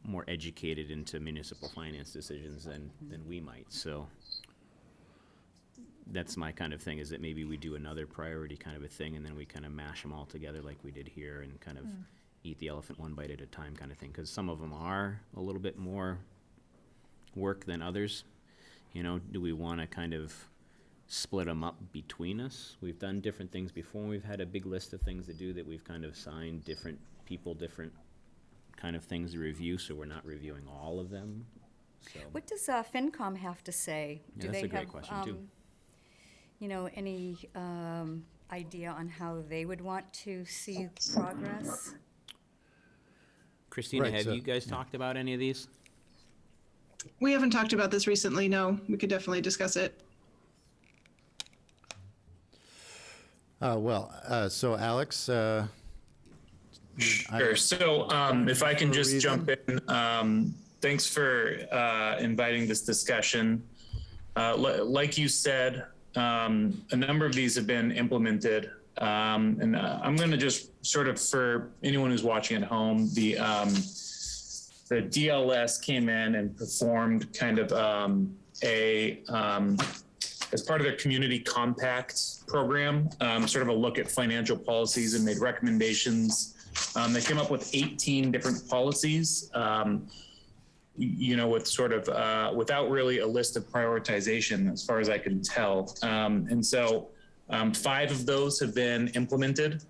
more educated into municipal finance decisions than we might. So that's my kind of thing, is that maybe we do another priority kind of a thing, and then we kind of mash them all together like we did here, and kind of eat the elephant one bite at a time kind of thing, because some of them are a little bit more work than others. You know, do we want to kind of split them up between us? We've done different things before. We've had a big list of things to do that we've kind of signed different people, different kind of things to review, so we're not reviewing all of them. So, what does FinCom have to say? Yeah, Do that's they a great have, question, too. You know, any idea on how they would want to see progress? Christina, Right, have so- you guys talked about any of these? We haven't talked about this recently, no. We could definitely discuss it. So Alex, Sure. So if I can just jump in, thanks for inviting this discussion. Like you said, a number of these have been implemented. And I'm going to just sort of, for anyone who's watching at home, the DLS came in and performed kind of as part of their community compact program, sort of a look at financial policies and made recommendations. They came up with 18 different policies, you know, with sort of without really a list of prioritization, as far as I can tell. And so 5 of those have been implemented.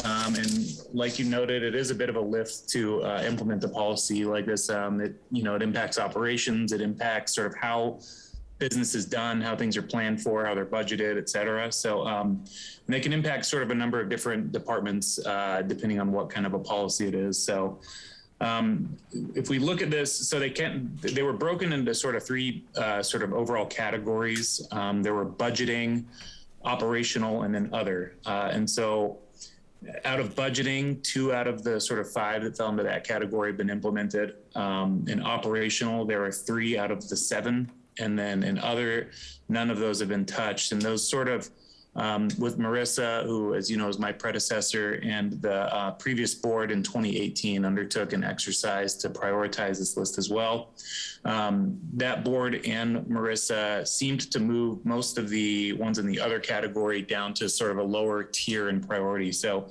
And like you noted, it is a bit of a lift to implement a policy like this. It impacts operations, it impacts sort of how business is done, how things are planned for, how they're budgeted, et cetera. So and they can impact sort of a number of different departments depending on what kind of a policy it is. So if we look at this, so they were broken into sort of 3 sort of overall categories. There were budgeting, operational, and then other. And so out of budgeting, 2 out of the sort of 5 that fell into that category have been implemented. In operational, there are 3 out of the 7. And then in other, none of those have been touched. And those sort of, with Marissa, who, as you know, is my predecessor, and the previous board in 2018 undertook an exercise to prioritize this list as well. That board and Marissa seemed to move most of the ones in the other category down to sort of a lower tier in priority. So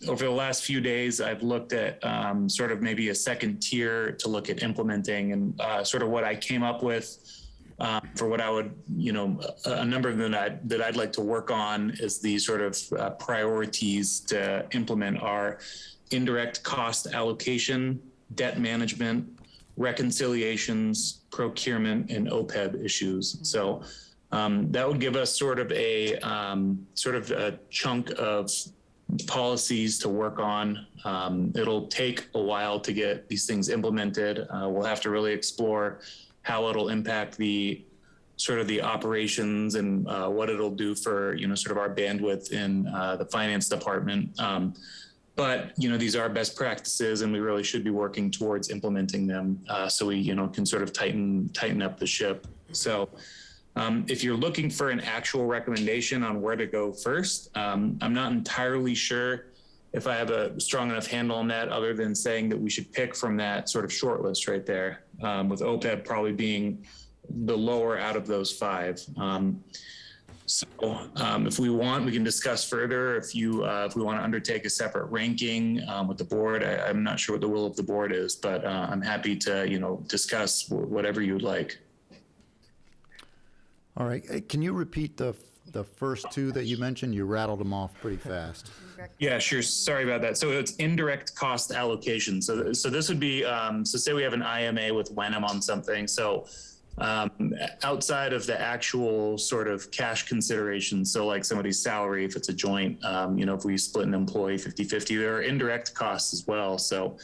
over the last few days, I've looked at sort of maybe a second tier to look at implementing, and sort of what I came up with for what I would, a number of them that I'd like to work on is the sort of priorities to implement are indirect cost allocation, debt management, reconciliations, procurement, and OPEB issues. So that would give us sort of a chunk of policies to work on. It'll take a while to get these things implemented. We'll have to really explore how it'll impact the sort of the operations and what it'll do for, sort of our bandwidth in the finance department. But, these are best practices, and we really should be working towards implementing them so we, can sort of tighten up the ship. So if you're looking for an actual recommendation on where to go first, I'm not entirely sure if I have a strong enough handle on that, other than saying that we should pick from that sort of short list right there, with OPEB probably being the lower out of those 5. If we want, we can discuss further. If we want to undertake a separate ranking with the board, I'm not sure what the will of the board is, but I'm happy to, discuss whatever you'd like. All right, can you repeat the first 2 that you mentioned? You rattled them off pretty fast. Yeah, sure. Sorry about that. So it's indirect cost allocation. So this would be, so say we have an IMA with Wenham on something. So outside of the actual sort of cash consideration, so like somebody's salary, if it's a joint, if we split an employee 50-50, there are indirect costs as well. So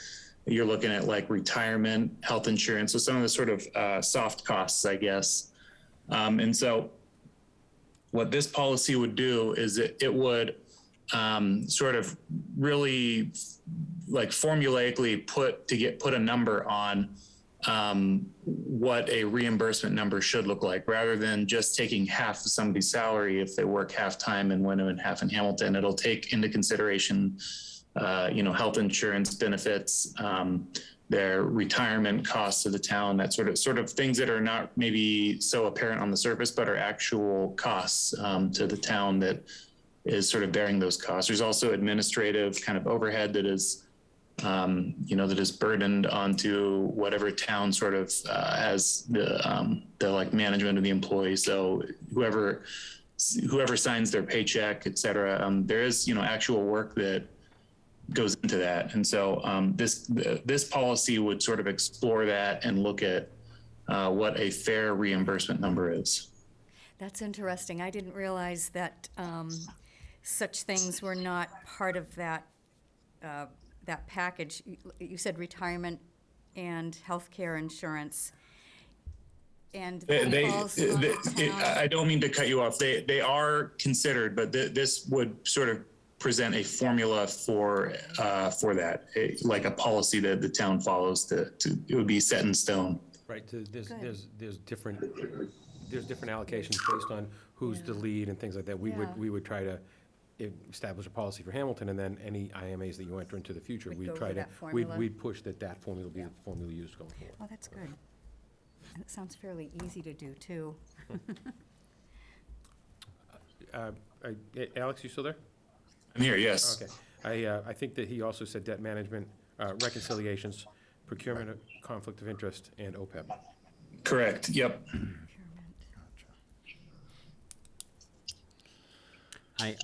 you're looking at like retirement, health insurance, so some of the sort of soft costs, I guess. And so what this policy would do is it would sort of really like formulaically put a number on what a reimbursement number should look like, rather than just taking half of somebody's salary if they work half time in Wenham and half in Hamilton. It'll take into consideration, health insurance benefits, their retirement costs to the town, that sort of things that are not maybe so apparent on the surface, but are actual costs to the town that is sort of bearing those costs. There's also administrative kind of overhead that is that is burdened onto whatever town sort of has the like management of the employee. So whoever signs their paycheck, et cetera, there is, actual work that goes into that. And so this policy would sort of explore that and look at what a fair reimbursement number is. That's interesting. I didn't realize that such things were not part of that that package. You said retirement and healthcare insurance. And I don't mean to cut you off. They are considered, but this would sort of present a formula for that, like a policy that the town follows. It would be set in stone. Right. There's different allocations based on who's the lead and things like that. We would try to establish a policy for Hamilton, and then any IMAs that you enter into the future, we'd push that formula will be the formula used going forward. Oh, that's good. It sounds fairly easy to do, too. Alex, you still there? I'm here, yes. Okay. I think that he also said debt management, reconciliations, procurement, conflict of interest, and OPEB. Correct, yep.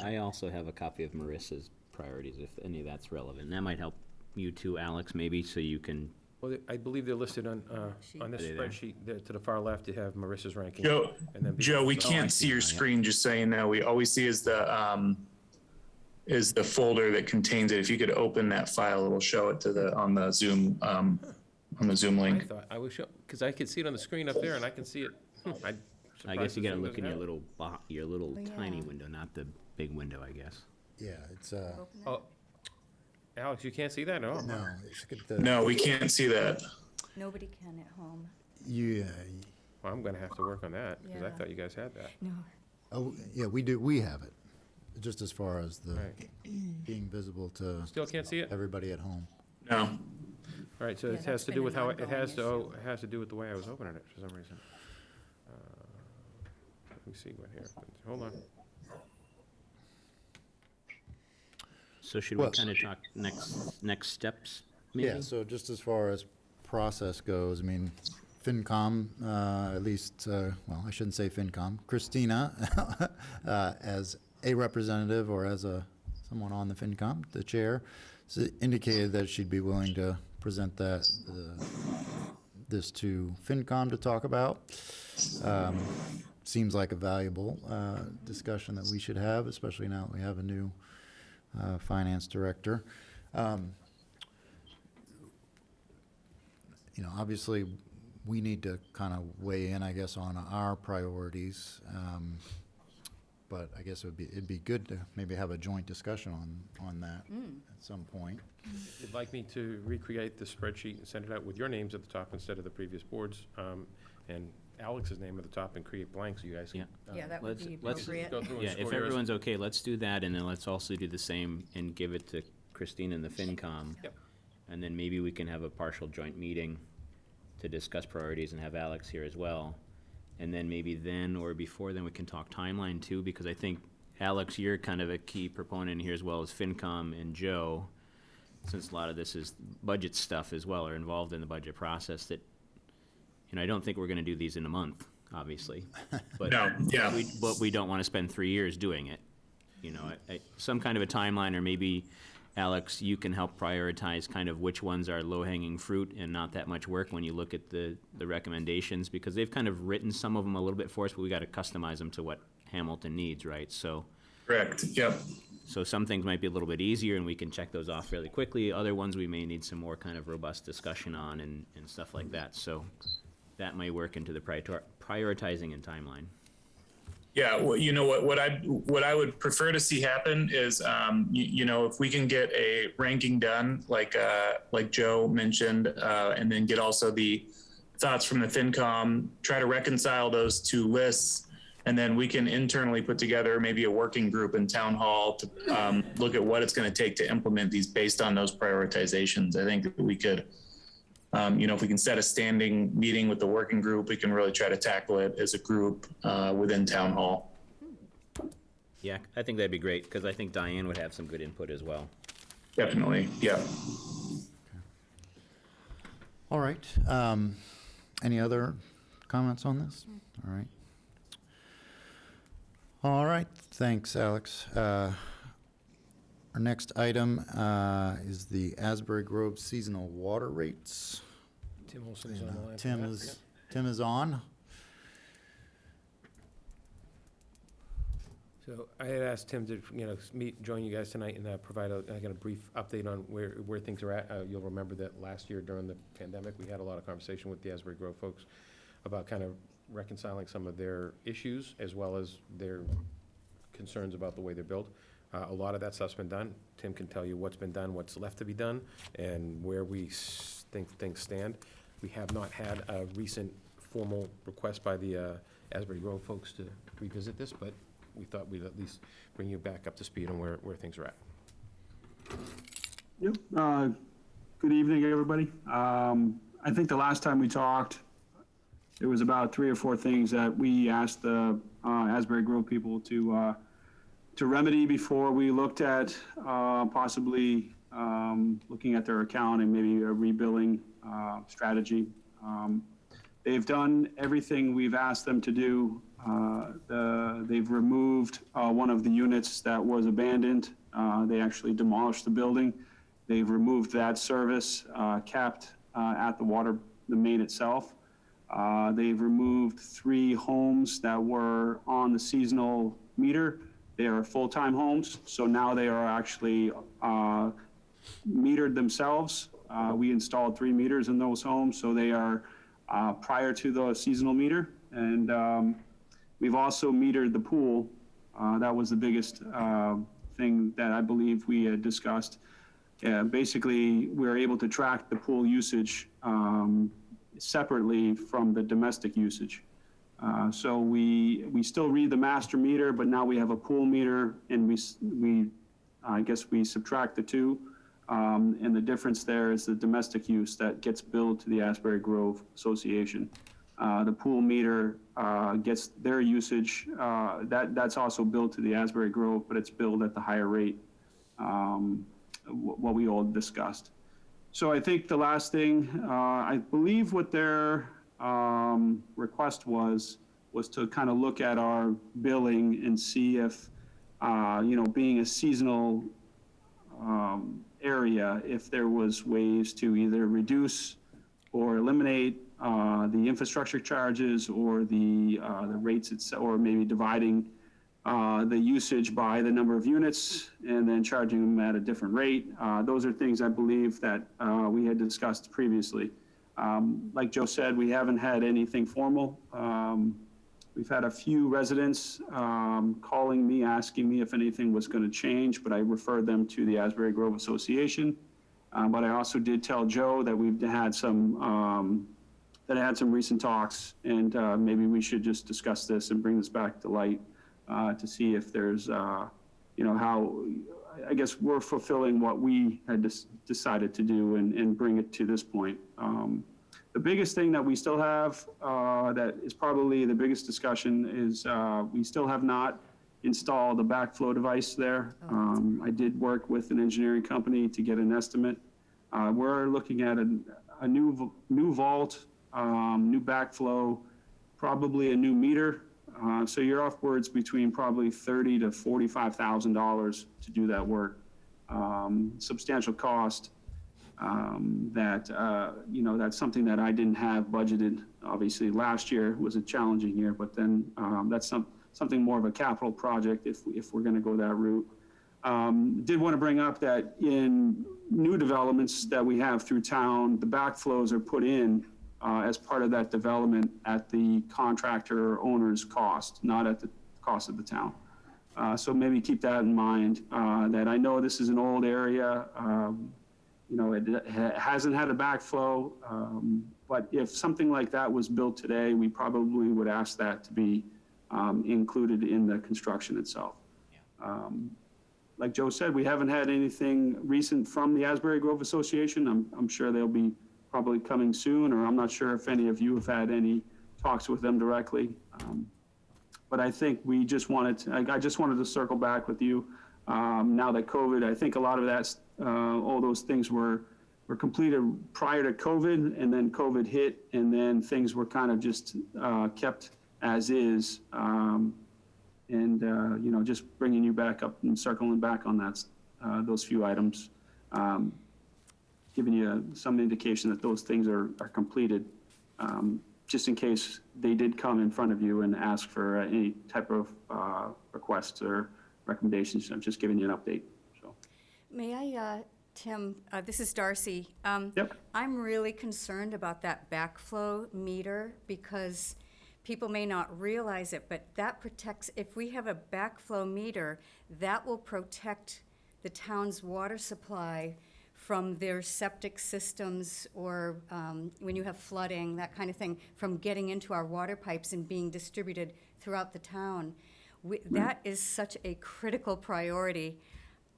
I also have a copy of Marissa's priorities, if any of that's relevant. And that might help you too, Alex, maybe, so you can. Well, I believe they're listed on this spreadsheet. To the far left, you have Marissa's ranking. Joe, we can't see your screen, just so you know. We always see is the folder that contains it. If you could open that file, it'll show it on the Zoom link. I thought I was because I could see it on the screen up there, and I can see it. I guess you got to look in your little yeah. tiny window, not the big window, I guess. Yeah, it's, Oh, Alex, you can't see that? No. no, it's good No, we can't see that. Nobody can at home. Yeah, Well, I'm going to have to work on that, because I Yeah. thought you guys had that. No. oh, yeah, we have it, just as far as the Right. being visible to Still can't see it? everybody at home. No. All right, so Yeah, it has that's to been do with an how, it has ongoing to, it has to do with the way I was opening it for some reason. Let me see what here. Hold on. So should we Well- kind of talk next steps, maybe? Yeah, so just as far as process goes, I mean, FinCom, at least, well, I shouldn't say FinCom, Christina, as a representative or as someone on the FinCom, the chair, indicated that she'd be willing to present this to FinCom to talk about. Seems like a valuable discussion that we should have, especially now that we have a new Finance Director. You know, obviously, we need to kind of weigh in, I guess, on our priorities. But I guess it'd be good to maybe have a joint discussion on that at some point. If you'd like me to recreate the spreadsheet and send it out with your names at the top instead of the previous boards, and Alex's name at the top, and create blanks, you guys can. Yeah, that would be let's- appropriate. Go through and Yeah, score if yours. everyone's okay, let's do that, and then let's also do the same and give it to Christine and the FinCom. Yep. And then maybe we can have a partial joint meeting to discuss priorities and have Alex here as well. And then maybe then or before then, we can talk timeline too, because I think, Alex, you're kind of a key proponent here as well as FinCom and Joe, since a lot of this is budget stuff as well, or involved in the budget process, that, you know, I don't think we're gonna do these in a month, obviously. But No, yeah. But we don't wanna spend 3 years doing it. You know, some kind of a timeline, or maybe, Alex, you can help prioritize kind of which ones are low-hanging fruit and not that much work when you look at the recommendations, because they've kind of written some of them a little bit for us, but we gotta customize them to what Hamilton needs, right? So Correct, yep. some things might be a little bit easier and we can check those off fairly quickly. Other ones we may need some more kind of robust discussion on and stuff like that. So that may work into the prioritizing and timeline. Yeah, well, you know what I would prefer to see happen is, you know, if we can get a ranking done, like Joe mentioned, and then get also the thoughts from the FinCom, try to reconcile those two lists, and then we can internally put together maybe a working group in town hall to look at what it's going to take to implement these based on those prioritizations. I think that we could, you know, if we can set a standing meeting with the working group, we can really try to tackle it as a group within town hall. Yeah, I think that'd be great, because I think Diane would have some good input as well. Definitely, yeah. All right. Any other comments on this? All right. All right, thanks, Alex. Our next item is the Asbury Grove seasonal water rates. Tim Olson's on the line. for Tim that. Tim is on. So I had asked Tim to, you know, join you guys tonight and provide a brief update on where things are at. You'll remember that last year during the pandemic, we had a lot of conversation with the Asbury Grove folks about kind of reconciling some of their issues as well as their concerns about the way they're built. A lot of that stuff's been done. Tim can tell you what's been done, what's left to be done, and where we think things stand. We have not had a recent formal request by the Asbury Grove folks to revisit this, but we thought we'd at least bring you back up to speed on where things are at. Yep. Good evening, everybody. I think the last time we talked, there was about 3 or 4 things that we asked the Asbury Grove people to remedy before we looked at possibly looking at their account and maybe a rebilling strategy. They've done everything we've asked them to do. They've removed one of the units that was abandoned. They actually demolished the building. They've removed that service capped at the main itself. They've removed 3 homes that were on the seasonal meter. They are full-time homes, so now they are actually metered themselves. We installed 3 meters in those homes, so they are prior to the seasonal meter. And we've also metered the pool. That was the biggest thing that I believe we had discussed. Basically, we're able to track the pool usage separately from the domestic usage. So we still read the master meter, but now we have a pool meter, and I guess we subtract the 2. And the difference there is the domestic use that gets billed to the Asbury Grove Association. The pool meter gets their usage, that's also billed to the Asbury Grove, but it's billed at the higher rate, what we all discussed. So I think the last thing, I believe what their request was to kind of look at our billing and see if, being a seasonal area, if there was ways to either reduce or eliminate the infrastructure charges or the rates itself, or maybe dividing the usage by the number of units and then charging them at a different rate. Those are things I believe that we had discussed previously. Like Joe said, we haven't had anything formal. We've had a few residents calling me, asking me if anything was going to change, but I referred them to the Asbury Grove Association. But I also did tell Joe that we've had some recent talks, and maybe we should just discuss this and bring this back to light to see if there's, how, I guess we're fulfilling what we had decided to do and bring it to this point. The biggest thing that we still have, that is probably the biggest discussion, is we still have not installed a backflow device there. I did work with an engineering company to get an estimate. We're looking at a new vault, new backflow, probably a new meter. So you're upwards between probably $30,000 to $45,000 to do that work. Substantial cost. That's something that I didn't have budgeted. Obviously, last year was a challenging year, but then that's something more of a capital project if we're going to go that route. Did want to bring up that in new developments that we have through town, the backflows are put in as part of that development at the contractor or owner's cost, not at the cost of the town. So maybe keep that in mind, that I know this is an old area. It hasn't had a backflow, but if something like that was built today, we probably would ask that to be included in the construction itself. Like Joe said, we haven't had anything recent from the Asbury Grove Association. I'm sure they'll be probably coming soon, or I'm not sure if any of you have had any talks with them directly. But I think I just wanted to circle back with you. Now that COVID, I think a lot of that, all those things were completed prior to COVID, and then COVID hit, and then things were kind of just kept as is. Just bringing you back up and circling back on that, those few items, giving you some indication that those things are completed, just in case they did come in front of you and ask for any type of requests or recommendations. I'm just giving you an update. So. May I, Tim, this is Darcy. Yep. I'm really concerned about that backflow meter because people may not realize it, but that protects, if we have a backflow meter, that will protect the town's water supply from their septic systems or when you have flooding, that kind of thing, from getting into our water pipes and being distributed throughout the town. That is such a critical priority.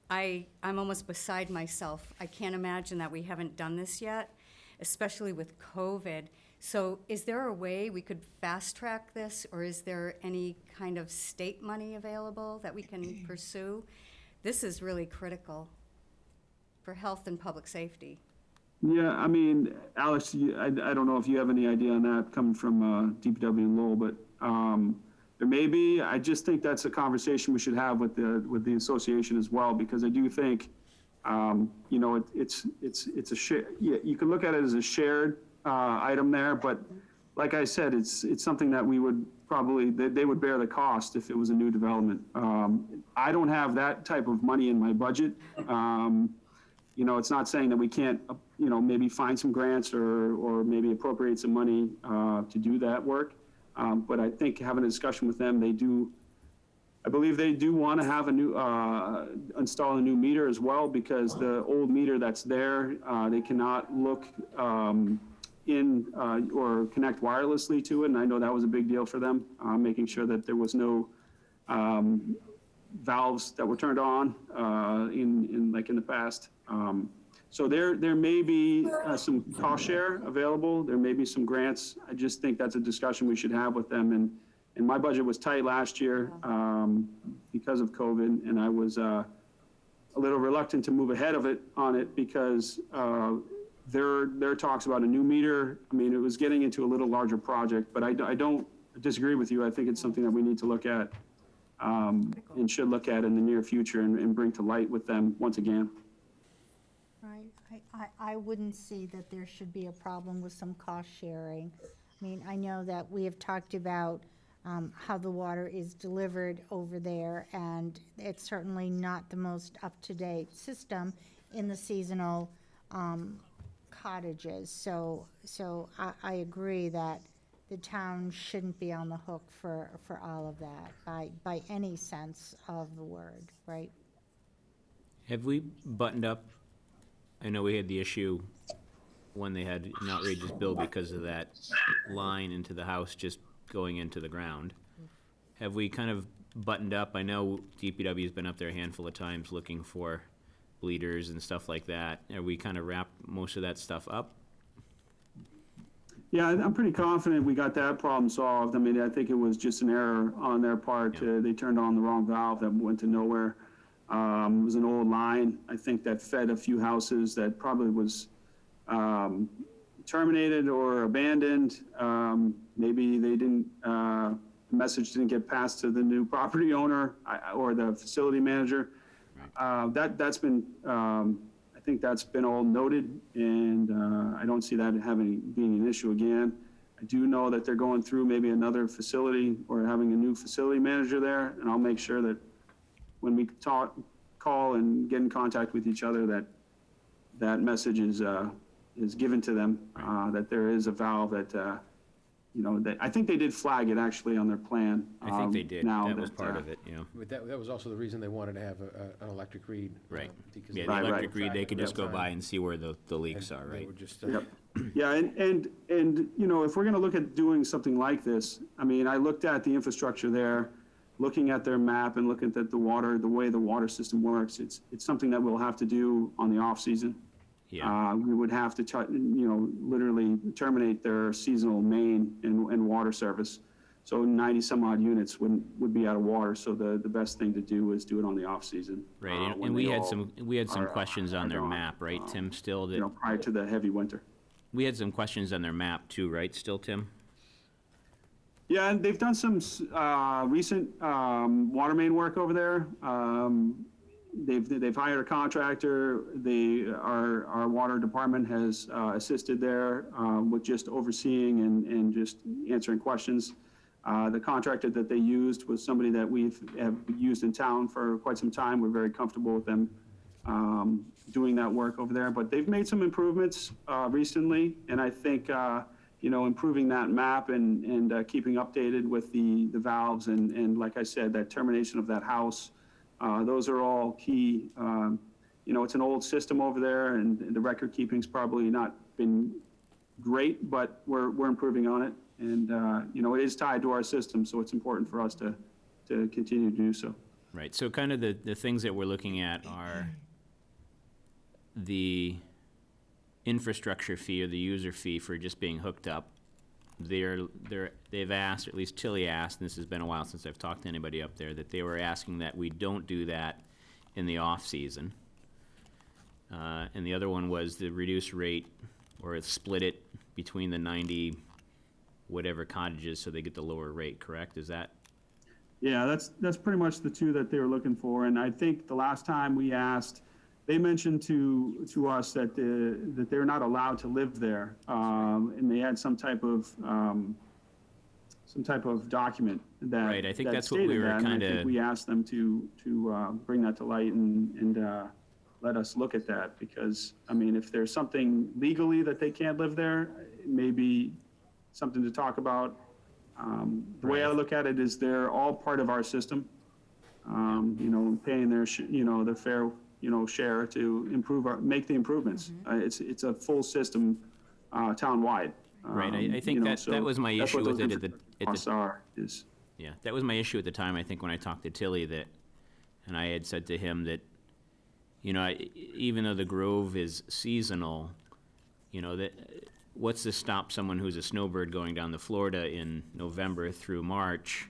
I'm almost beside myself. I can't imagine that we haven't done this yet, especially with COVID. So is there a way we could fast track this, or is there any kind of state money available that we can pursue? This is really critical for health and public safety. Yeah, I mean, Alex, I don't know if you have any idea on that coming from DPW and Lowell, but there may be. I just think that's a conversation we should have with the association as well, because I do think, it's a share. Yeah, you can look at it as a shared item there, but like I said, it's something that we would probably, they would bear the cost if it was a new development. I don't have that type of money in my budget. It's not saying that we can't, maybe find some grants or maybe appropriate some money to do that work. But I think having a discussion with them, I believe they do want to have install a new meter as well, because the old meter that's there, they cannot look in or connect wirelessly to it. And I know that was a big deal for them, making sure that there was no valves that were turned on in the past. So there may be some cost share available. There may be some grants. I just think that's a discussion we should have with them. And my budget was tight last year because of COVID, and I was a little reluctant to move ahead on it because there talks about a new meter. I mean, it was getting into a little larger project, but I don't disagree with you. I think it's something that we need to look at and should look at in the near future and bring to light with them once again. Right. I wouldn't see that there should be a problem with some cost sharing. I mean, I know that we have talked about how the water is delivered over there, and it's certainly not the most up-to-date system in the seasonal cottages. So I agree that the town shouldn't be on the hook for all of that by any sense of the word, right? Have we buttoned up, I know we had the issue when they had an outrageous bill because of that line into the house just going into the ground. Have we kind of buttoned up? I know DPW's been up there a handful of times looking for bleeders and stuff like that. Are we kind of wrapped most of that stuff up? Yeah, I'm pretty confident we got that problem solved. I mean, I think it was just an error on their part. Yeah. They turned on the wrong valve that went to nowhere. It was an old line, I think, that fed a few houses that probably was terminated or abandoned. Maybe they didn't, the message didn't get passed to the new property owner or the facility manager. That's been, I think that's been all noted, and I don't see that being an issue again. I do know that they're going through maybe another facility or having a new facility manager there, and I'll make sure that when we call and get in contact with each other, that message is given to them, that there is a valve that, I think they did flag it actually on their plan. I think they did. Now That was part of it, yeah. But that was also the reason they wanted to have an electric read. Right. Because Yeah, they- the Right, electric right. read, they could just go Yep. by and see where the leaks and are, they right? were just, Yep. Yeah, and if we're gonna look at doing something like this, I mean, I looked at the infrastructure there, looking at their map and looking at the way the water system works. It's something that we'll have to do on the off-season. Yeah, We would have to, literally terminate their seasonal main and water service. So 90 some odd units would be out of water. So the best thing to do is do it on the off-season. right, when and we they had all some are- questions on are their gone, map, right, Tim, still, that, prior to the heavy winter. we had some questions on their map too, right, still, Tim? Yeah, and they've done some recent water main work over there. They've hired a contractor. Our water department has assisted there with just overseeing and just answering questions. The contractor that they used was somebody that have used in town for quite some time. We're very comfortable with them doing that work over there. But they've made some improvements recently, and I think improving that map and keeping updated with the valves and like I said, that termination of that house. Those are all key. It's an old system over there, and the record keeping's probably not been great, but we're improving on it. And it is tied to our system, so it's important for us to continue to do so. Right, so kind of the things that we're looking at are the infrastructure fee or the user fee for just being hooked up. They've asked, or at least Tilly asked, and this has been a while since I've talked to anybody up there, that they were asking that we don't do that in the off-season. And the other one was the reduced rate, or split it between the 90 whatever cottages so they get the lower rate, correct? Is that? Yeah, that's pretty much the two that they were looking for. And I think the last time we asked, they mentioned to us that they're not allowed to live there, and they had some type of document that Right, I think that that's what we stated were that, and I kinda- think we asked them to bring that to light and let us look at that, because I mean, if there's something legally that they can't live there, it may be something to talk about. The way I look at it is they're all part of our system. Paying their their fair share to make the improvements. It's a full system, town-wide. Right, I think that was my that's what issue with those it at the costs are, is, Yeah, that was my issue at the time, I think, when I talked to Tilly, and I had said to him that, even though the Grove is seasonal, what's to stop someone who's a snowbird going down to Florida in November through March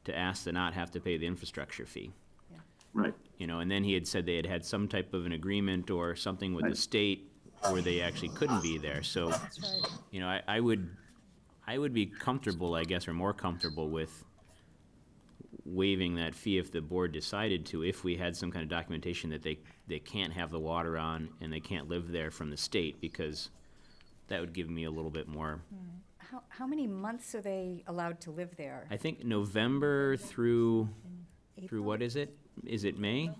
to ask to not have to pay the infrastructure fee? right. And then he had said they had had some type of an agreement or something with the Right. state where they actually couldn't be there, so, I would be comfortable, I guess, or more comfortable with waiving that fee if the board decided to, if we had some kind of documentation that they can't have the water on and they can't live there from the state, because that would give me a little bit more how many months are they allowed to live there? I think November through what is it? Is it May?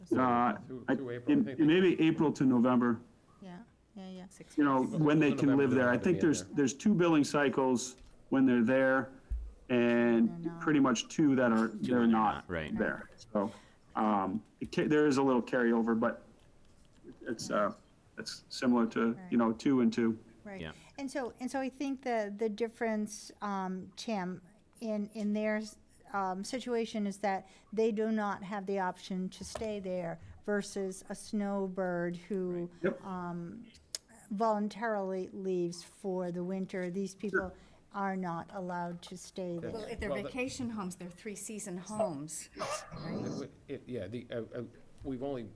Through April, I think. Maybe April to November, Yeah, yeah. 6 you know, months. when they November, can live they're there. I allowed to think be in there's 2 billing cycles when they're there, and pretty much 2 that are, they're when they're not not, right. there. So, there is a little carryover, but it's similar to, 2 and 2. Right. Yeah. And so I think the difference, Tim, in their situation is that they do not have the option to stay there versus a snowbird who Yep. voluntarily leaves for the winter. These people are not allowed to stay there. Well, if they're Well, vacation homes, they're three-season homes, right? Yeah, we've only,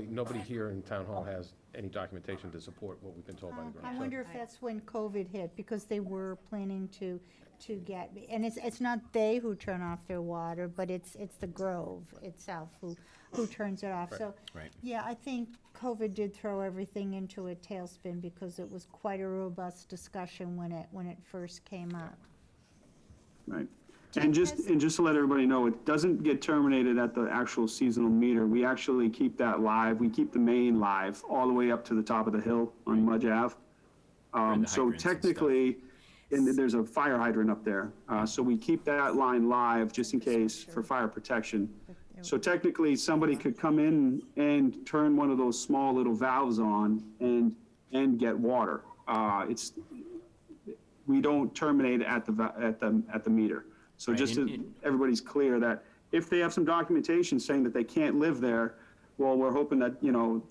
nobody here in Town Hall has any documentation to support what we've been told by the I ground. wonder if that's when COVID hit, because they were planning to get, and it's not they who turn off their water, but it's the Grove itself who turns it off. So, Right. yeah, I think COVID did throw everything into a tailspin, because it was quite a robust discussion when it first came up. Right. And just to let everybody know, it doesn't get terminated at the actual seasonal meter. We actually keep that live. We keep the main live all the way up to the top of the hill on Mudge Ave. the So hydrants and technically, and there's a fire hydrant up there. So we keep that line live just in case for fire protection. So technically, somebody could come in and turn one of those small little valves on and get water. We don't terminate at the meter. So Right, just so everybody's clear that if they have some documentation saying that they can't live there, well, we're hoping that,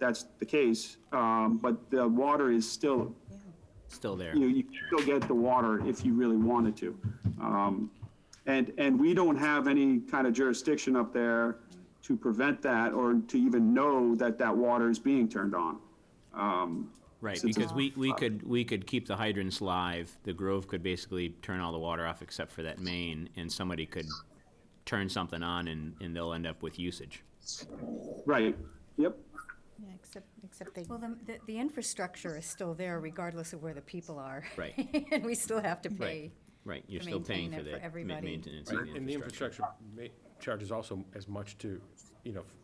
that's the case. But the water is still, Still there. you still get the water if you really wanted to. And we don't have any kind of jurisdiction up there to prevent that or to even know that that water is being turned on. Right, Since because we could keep the hydrants live, the Grove could basically turn all the water off except for that main, and somebody could turn something on and they'll end up with usage. Right, yep. Yeah, except they. Well, the infrastructure is still there regardless of where the people are. Right. And we still have to pay. Right, you're To still paying maintain for it for the everybody. maintenance of Right, the and the infrastructure. infrastructure charges also as much to,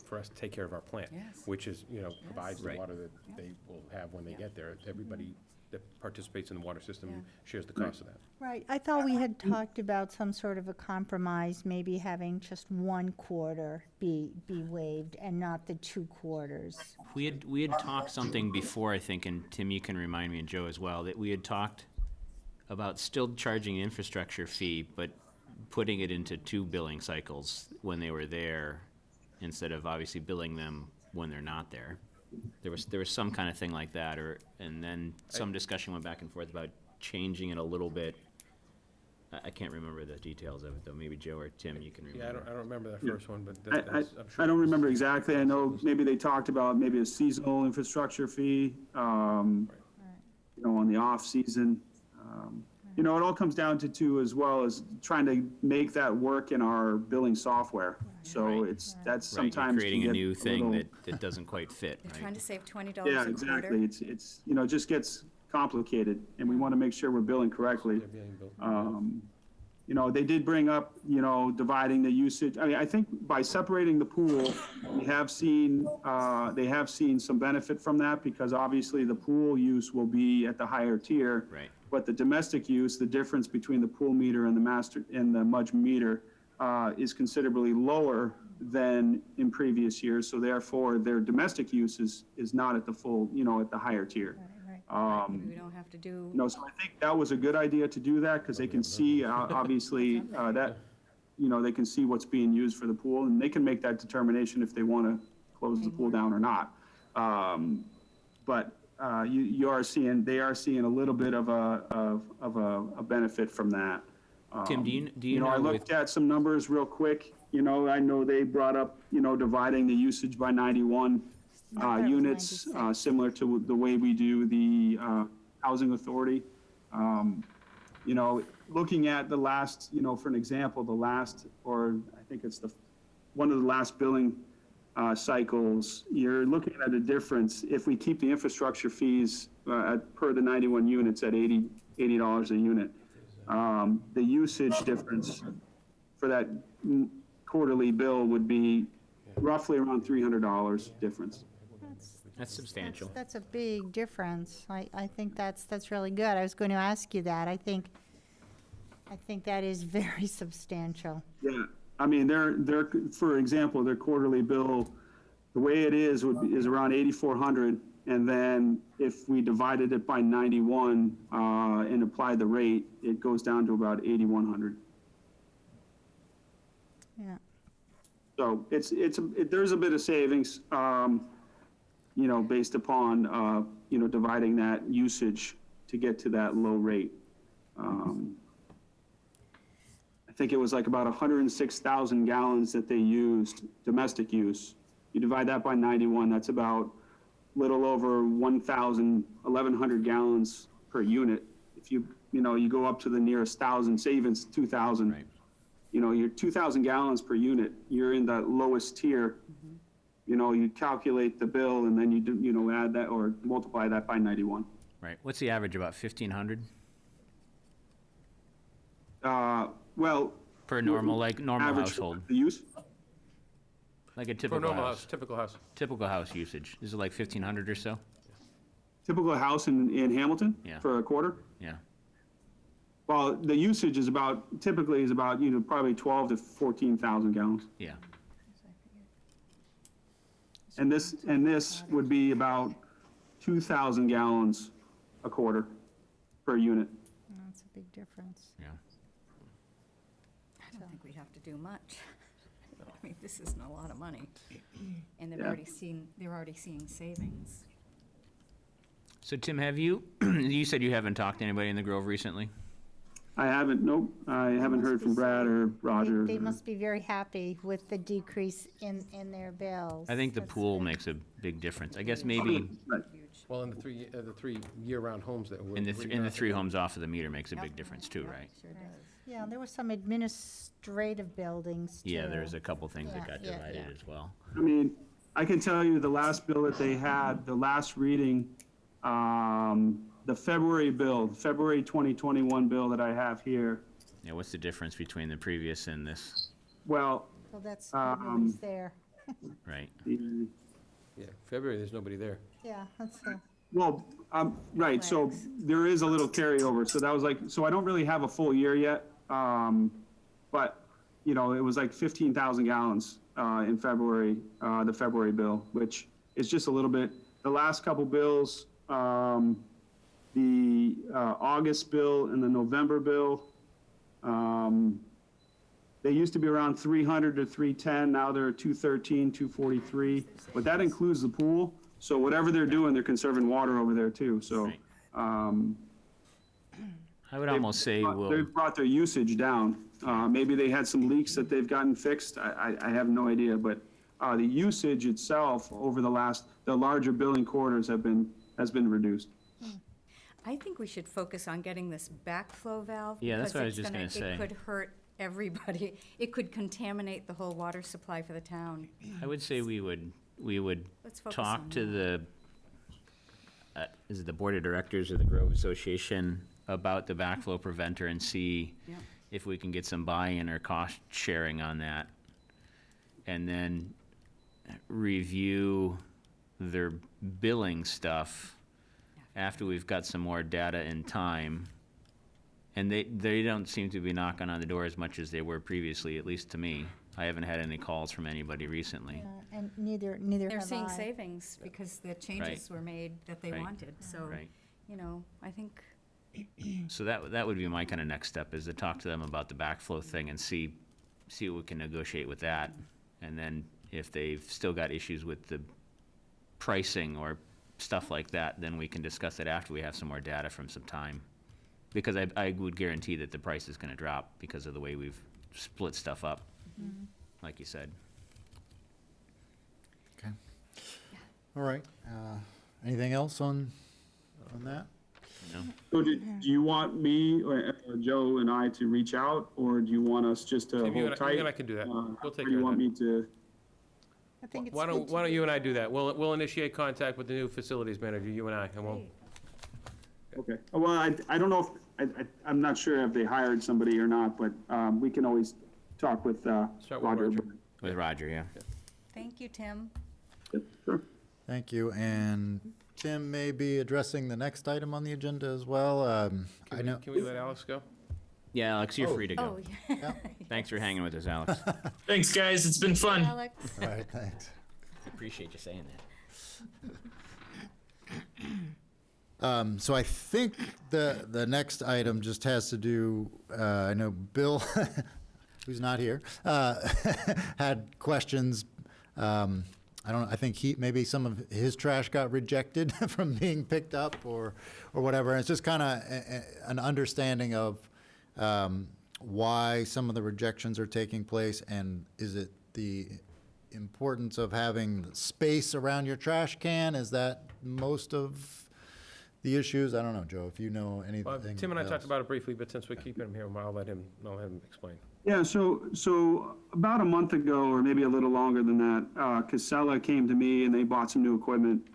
for us to take care of our plant. Yes. Which is, provides the Right. water that they will have when they get there. Everybody that participates in the water system Yeah. shares the cost of that. Right, I thought we had talked about some sort of a compromise, maybe having just 1 quarter be waived and not the 2 quarters. We had talked something before, I think, and Tim, you can remind me, and Joe as well, that we had talked about still charging an infrastructure fee, but putting it into 2 billing cycles when they were there, instead of obviously billing them when they're not there. There was some kind of thing like that, and then some discussion went back and forth about changing it a little bit. I can't remember the details of it, though. Maybe Joe or Tim, you can remember. Yeah, I don't remember that first one, but I I'm sure. I don't remember exactly. I know maybe they talked about maybe a seasonal infrastructure fee, on the off-season. It all comes down to too, as well as trying to make that work in our billing software. So Right. that's Right, sometimes. you're creating can a get new thing little- that doesn't quite fit, They're trying right? to save $20 Yeah, a quarter. exactly. It's, it just gets complicated, and we want to make sure we're billing correctly. They're being built. They did bring up, dividing the usage. I mean, I think by separating the pool, they have seen some benefit from that, because obviously the pool use will be at the higher tier. Right. But the domestic use, the difference between the pool meter and the Mudge meter, is considerably lower than in previous years. So therefore, their domestic use is not at the full, at the higher tier. We don't have to do, So I think that was a good idea to do that, because they can see, obviously, that, they can see what's being used for the pool, and they can make that determination if they want to close the pool down or not. But they are seeing a little bit of a benefit from that. Tim, do you know I with- looked at some numbers real quick. I know they brought up, dividing the usage by 91 thought it was units, 96. similar to the way we do the housing authority. Looking at the last, for an example, or I think it's one of the last billing cycles, you're looking at a difference. If we keep the infrastructure fees per the 91 units at $80 a unit. The usage difference for that quarterly bill would be roughly around $300 difference. That's substantial. That's a big difference. I think that's really good. I was going to ask you that. I think that is very substantial. Yeah, I mean, for example, their quarterly bill, the way it is is around 8,400. And then if we divided it by 91 and applied the rate, it goes down to about 8,100. Yeah. So there's a bit of savings, based upon, dividing that usage to get to that low rate. I think it was like about 106,000 gallons that they used, domestic use. You divide that by 91, that's about little over 1,100 gallons per unit. If you go up to the nearest 1,000, say even 2,000, Right. You're 2,000 gallons per unit, you're in the lowest tier. You calculate the bill and then you add that or multiply that by 91. Right. What's the average, about 1,500 Well. per normal average household? The use? Like a For a typical normal house? house, typical house. Typical house usage. Is it like 1,500 or so? Typical house in Hamilton? Yeah. For a quarter? Yeah. Well, the usage is typically about, probably 12 to 14,000 gallons. Yeah. And this would be about 2,000 gallons a quarter per unit. That's a big difference. Yeah. I don't think we'd have to do much. I mean, this isn't a lot of money. And they're Yeah. already seeing savings. So Tim, have you, you said you haven't talked to anybody in the Grove recently? I haven't, nope, I haven't heard from Brad or Roger. They must be very happy with the decrease in their bills. I think the That's pool good. makes a big difference. I guess maybe Right. Well, in the three year-round homes that were. in the three homes off of the meter makes a big difference too, right? Sure does. Yeah, there were some administrative buildings, too. Yeah, there's a couple things that got Yeah, divided yeah. as well. I mean, I can tell you the last bill that they had, the last reading, the February 2021 bill that I have here, Yeah, what's the difference between the previous and this? well, Well, that's, nobody's there. Right. the- Yeah, February, there's nobody there. Yeah, that's, well, right, so Flags. there is a little carryover, so that was so I don't really have a full year yet, but, it was like 15,000 gallons in February, the February bill, which is just a little bit, the last couple bills, the August bill and the November bill, they used to be around 300 to 310, now they're 213, 243, but that includes the pool, so whatever they're doing, they're conserving water over there too, so. Right. I would almost say we'll, They've brought their usage down. Maybe they had some leaks that they've gotten fixed. I have no idea, but the usage itself over the larger billing quarters has been reduced. I think we should focus on getting this backflow valve. Yeah, that's because what I was it's just gonna say. It could hurt everybody. It could contaminate the whole water supply for the town. I would say we would Let's focus talk on to that. is it the Board of Directors of the Grove Association about the backflow preventer and see Yeah. if we can get some buy-in or cost sharing on that. And then review their billing stuff after we've got some more data and time. And they don't seem to be knocking on the door as much as they were previously, at least to me. I haven't had any calls from anybody recently. and neither They're have seeing I. savings because the changes were made that they Right. wanted. So, Right. I think, So that would be my kind of next step, is to talk to them about the backflow thing and see what we can negotiate with that. And then if they've still got issues with the pricing or stuff like that, then we can discuss it after we have some more data from some time. Because I would guarantee that the price is gonna drop because of the way we've split stuff up, like you said. Okay. All right. Anything else on that? You know? So do you want me or Joe and I to reach out, or do you want us just to Tim, you hold and tight? I can do that. We'll take Or do care you of want that. me to? I think it's Why good don't you and I do that? We'll initiate contact with the new facilities manager, you and I, and we'll, great. Okay. Well, I don't know if I'm not sure if they hired somebody or not, but we can always talk with Start with Roger. Roger. With Roger, yeah. Thank you, Tim. Yep, sure. Thank you, and Tim may be addressing the next item on the agenda as well. I know. Can we let Alex go? Yeah, Alex, you're free to go. Oh, yeah. Thanks for hanging with us, Alex. Thanks, guys. It's been fun. Alex. All right, thanks. Appreciate you saying that. So I think the next item just has to do, I know Bill, who's not here, had questions. I think maybe some of his trash got rejected from being picked up or whatever. And it's just kind of an understanding of why some of the rejections are taking place, and is it the importance of having space around your trash can? Is that most of the issues? I don't know, Joe, if you know anything. Well, Tim and I talked else. about it briefly, but since we're keeping him here, I'll let him explain. Yeah, so about a month ago, or maybe a little longer than that, Casella came to me and they bought some new equipment.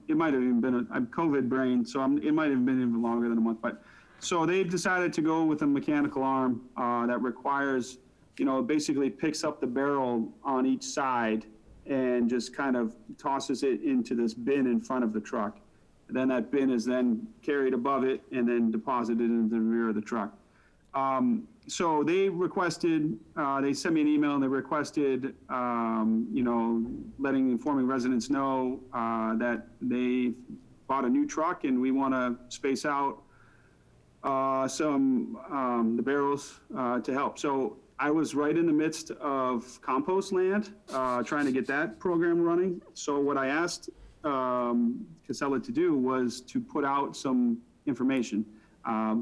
It might have even been, I'm COVID brain, so it might have been even longer than a month. But so they've decided to go with a mechanical arm that requires, basically picks up the barrel on each side and just kind of tosses it into this bin in front of the truck. And then that bin is then carried above it and then deposited into the rear of the truck. So they requested, they sent me an email and they requested, informing residents know that they bought a new truck and we want to space out the barrels to help. So I was right in the midst of compost land, trying to get that program running. So what I asked Casella to do was to put out some information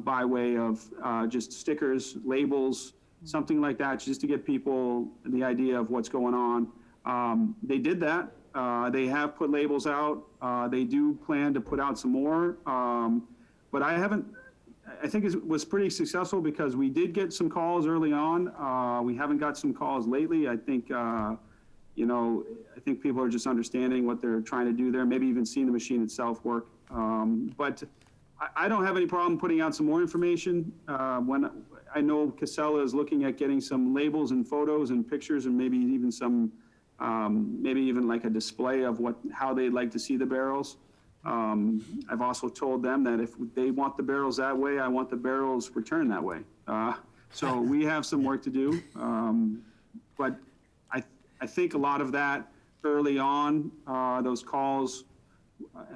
by way of just stickers, labels, something like that, just to get people the idea of what's going on. They did that. They have put labels out. They do plan to put out some more. But I think it was pretty successful because we did get some calls early on. We haven't got some calls lately. I think, I think people are just understanding what they're trying to do there, maybe even seeing the machine itself work. But I don't have any problem putting out some more information. When I know Casella is looking at getting some labels and photos and pictures and maybe even some, maybe even like a display of how they'd like to see the barrels. I've also told them that if they want the barrels that way, I want the barrels returned that way. So we have some work to do. But I think a lot of that early on, those calls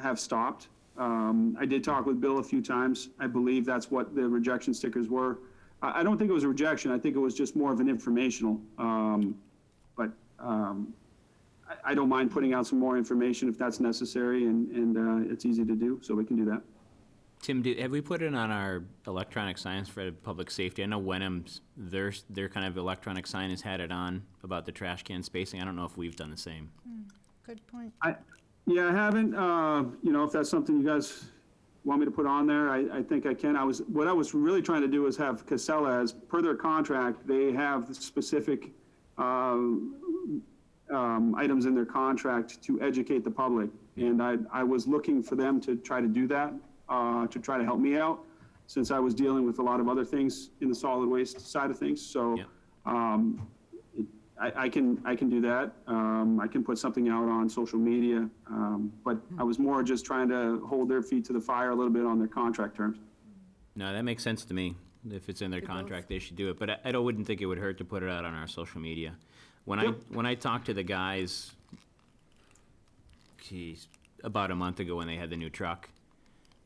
have stopped. I did talk with Bill a few times. I believe that's what the rejection stickers were. I don't think it was a rejection. I think it was just more of an informational. But I don't mind putting out some more information if that's necessary, and it's easy to do, so we can do that. Tim, have we put it on our electronic signs for public safety? I know Wenham's, their kind of electronic sign has had it on about the trash can spacing. I don't know if we've done the same. Good point. I haven't. If that's something you guys want me to put on there, I think I can. What I was really trying to do is have Casella, as per their contract, they have specific items in their contract to educate the public. And I was looking for them to try to do that, to try to help me out, since I was dealing with a lot of other things in the solid waste side of things. So I can do that. I can put something out on social media. But I was more just trying to hold their feet to the fire a little bit on their contract terms. No, that makes sense to me. If it's in their contract, they should do it. But I wouldn't think it would hurt to put it out on our social media. When I talked to the guys, about a month ago when they had the new truck,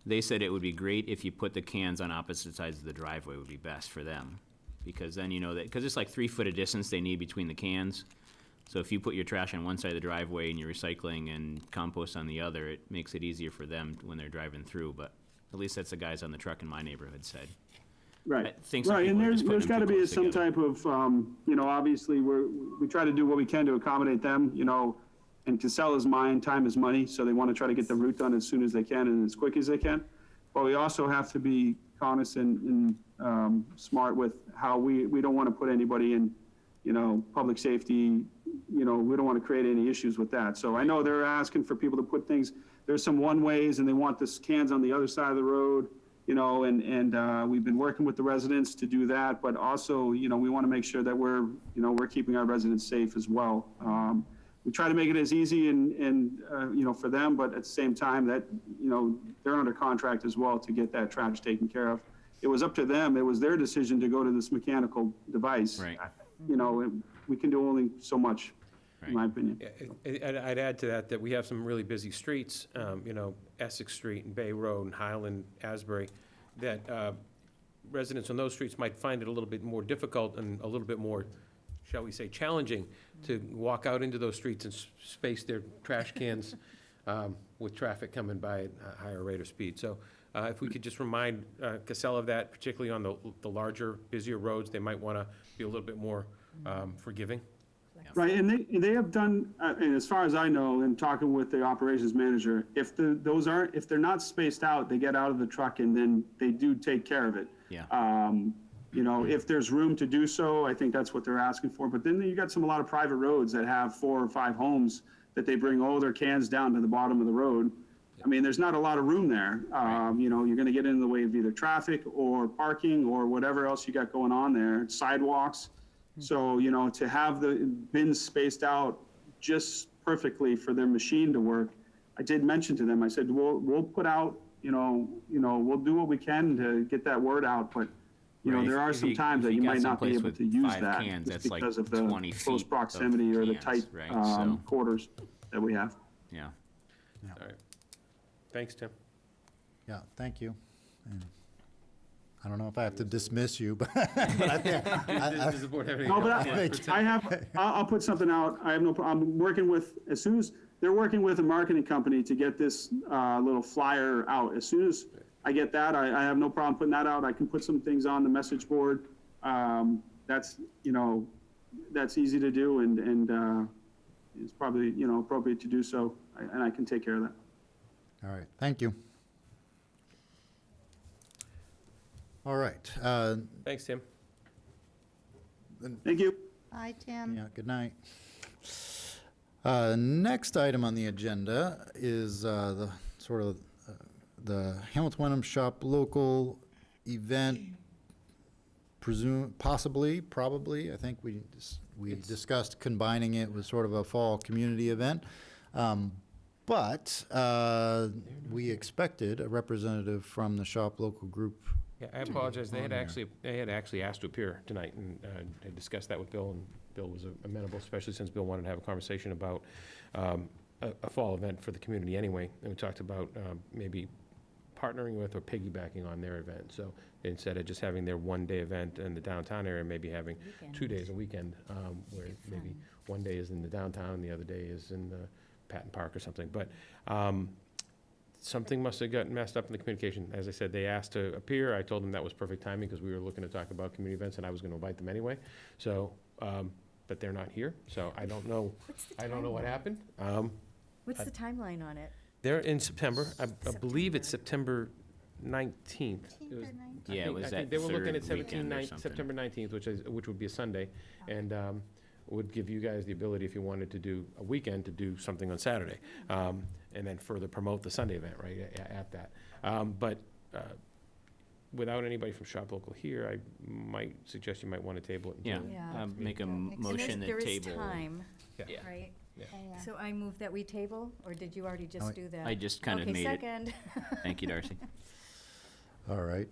they said it would be great if you put the cans on opposite sides of the driveway would be best for them. Because then because it's like 3 foot of distance they need between the cans. So if you put your trash on one side of the driveway and you're recycling and compost on the other, it makes it easier for them when they're driving through. But at least that's the guys on the truck in my neighborhood said. Right. I think some Right, people and are just there's got putting to them be too some close together. type of, obviously, we try to do what we can to accommodate them, and Casella's mind, time is money, so they want to try to get the route done as soon as they can and as quick as they can. But we also have to be cognizant and smart with how we don't want to put anybody in, public safety, we don't want to create any issues with that. So I know they're asking for people to put things, there's some one-ways and they want the cans on the other side of the road. and we've been working with the residents to do that, but also, we want to make sure that we're keeping our residents safe as well. We try to make it as easy and for them, but at the same time that, they're under contract as well to get that trash taken care of. It was up to them. It was their decision to go to this mechanical device. Right. We can do only so much, in my opinion. I'd add to that we have some really busy streets, Essex Street and Bay Road and Highland, Asbury, that residents on those streets might find it a little bit more difficult and a little bit more, shall we say, challenging to walk out into those streets and space their trash cans with traffic coming by at a higher rate of speed. So if we could just remind Casella of that, particularly on the larger, busier roads, they might want to be a little bit more forgiving. Right, and they have done, and as far as I know, in talking with the operations manager, if they're not spaced out, they get out of the truck and then they do take care of it. Yeah. If there's room to do so, I think that's what they're asking for. But then you got a lot of private roads that have 4 or 5 homes that they bring all their cans down to the bottom of the road. I mean, there's not a lot of room there. You're going to get in the way of either traffic or parking or whatever else you got going on there, sidewalks. So, to have the bins spaced out just perfectly for their machine to work, I did mention to them, I said, we'll put out, we'll do what we can to get that word out, but Right. there are If some you- times if that you you got might not be someplace able with to use 5 that cans, just that's like because of the 20 close feet proximity or the of tight cans, right? So- quarters that we have. Yeah. All right. Thanks, Tim. Yeah, thank you. And I don't know if I have to dismiss you, but I think, Does the board have any? No, but comments for Tim? I'll put something out. I have no problem. I'm working with, as soon as, they're working with a marketing company to get this little flyer out. As soon as I get that, I have no problem putting that out. I can put some things on the message board. That's easy to do and it's probably, appropriate to do so. And I can take care of that. all right, thank you. All right, Thanks, Tim. Thank you. Bye, Tim. yeah, good night. Next item on the agenda is the sort of the Hamilton Wenham Shop local event, probably, I think we discussed combining it with sort of a fall community event. But we expected a representative from the shop local group. Yeah, I apologize. They had on actually asked to appear tonight, and I discussed that with Bill, and Bill was amenable, especially since Bill wanted to have a conversation about a fall event for the community anyway. And we talked about maybe partnering with or piggybacking on their event. So instead of just having their one-day event in the downtown area, maybe having 2 days, a weekend, where maybe one day is in the downtown, the other day is in the Patton Park or something. But something must have gotten messed up in the communication. As I said, they asked to appear. I told them that was perfect timing because we were looking to talk about community events and I was going to invite them anyway. So, but they're not here, so I don't know. I don't know what happened. What's the timeline on it? They're in September. I believe it's September 19th. Yeah, it was that They were looking at third weekend or something. September 19th, which would be a Sunday, and would give you guys the ability, if you wanted to do a weekend, to do something on Saturday, and then further promote the Sunday event, right, at that. But without anybody from Shop Local here, I might suggest you might want to table it. Yeah, until- Yeah. make a And motion to there is table. time, Yeah. right? Yeah. So I move that we table, or did you already Oh, just do that? I just kind of Okay, made it. second. Thank you, Darcy. All right,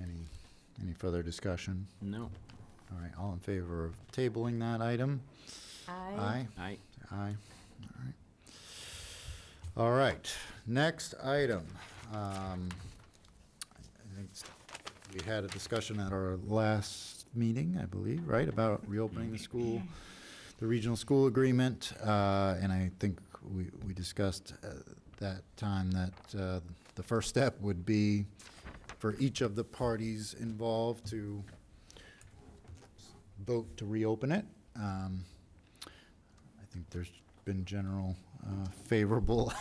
any further discussion? No. All right, all in favor of tabling that item? Aye. Aye. Aye, all right. All right, next item. I think we had a discussion at our last meeting, I believe, right, about reopening the school, the regional school agreement, and I think we discussed at that time that the first step would be for each of the parties involved to vote to reopen it. I think there's been general favorable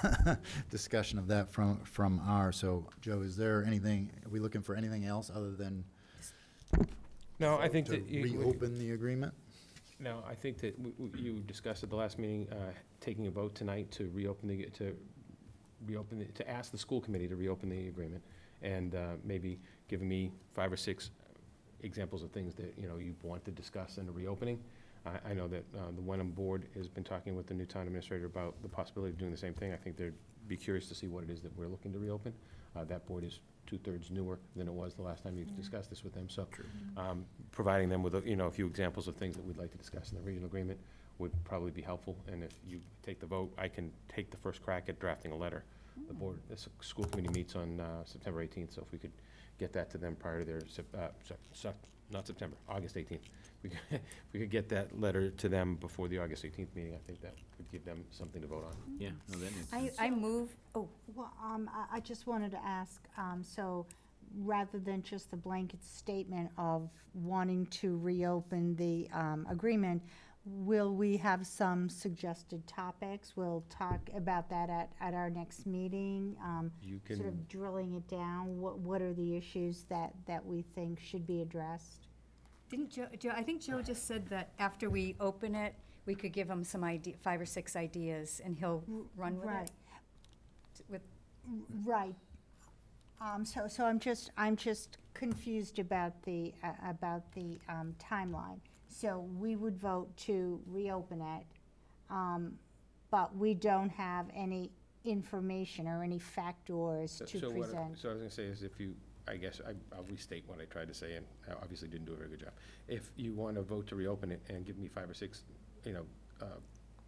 discussion of that from our, so Joe, is there anything, are we looking for anything else other than No, I think to that reopen the agreement? No, I think that you discussed at the last meeting, taking a vote tonight to reopen to ask the school committee to reopen the agreement. and maybe giving me 5 or 6 examples of things that, you know, you want to discuss in the reopening. I know that the Wenham Board has been talking with the new town administrator about the possibility of doing the same thing. I think they'd be curious to see what it is that we're looking to reopen. That board is 2/3 newer than it was the last time you discussed this with them, so providing them with, you know, a few examples of things that we'd like to discuss in the regional agreement would probably be helpful, and if you take the vote, I can take the first crack at drafting a letter. The board, the school committee meets on September 18th, so if we could get that to them prior to their, not September, August 18th. If we could get that letter to them before the August 18th meeting, I think that would give them something to vote on. Yeah, no, that makes sense. I move, oh, Well, I just wanted to ask, so rather than just the blanket statement of wanting to reopen the agreement, will we have some suggested topics? We'll talk about that at our next meeting, You sort can, of drilling it down. What are the issues that we think should be addressed? didn't Joe, I think Joe just said that after we open it, we could give him some 5 or 6 ideas, and he'll run with Right. it. With, Right. So I'm just confused about the timeline. So we would vote to reopen it, but we don't have any information or any factors to so what, present. so I was gonna say is if you, I guess, I'll restate what I tried to say, and I obviously didn't do a very good job. If you want to vote to reopen it and give me 5 or 6, you know,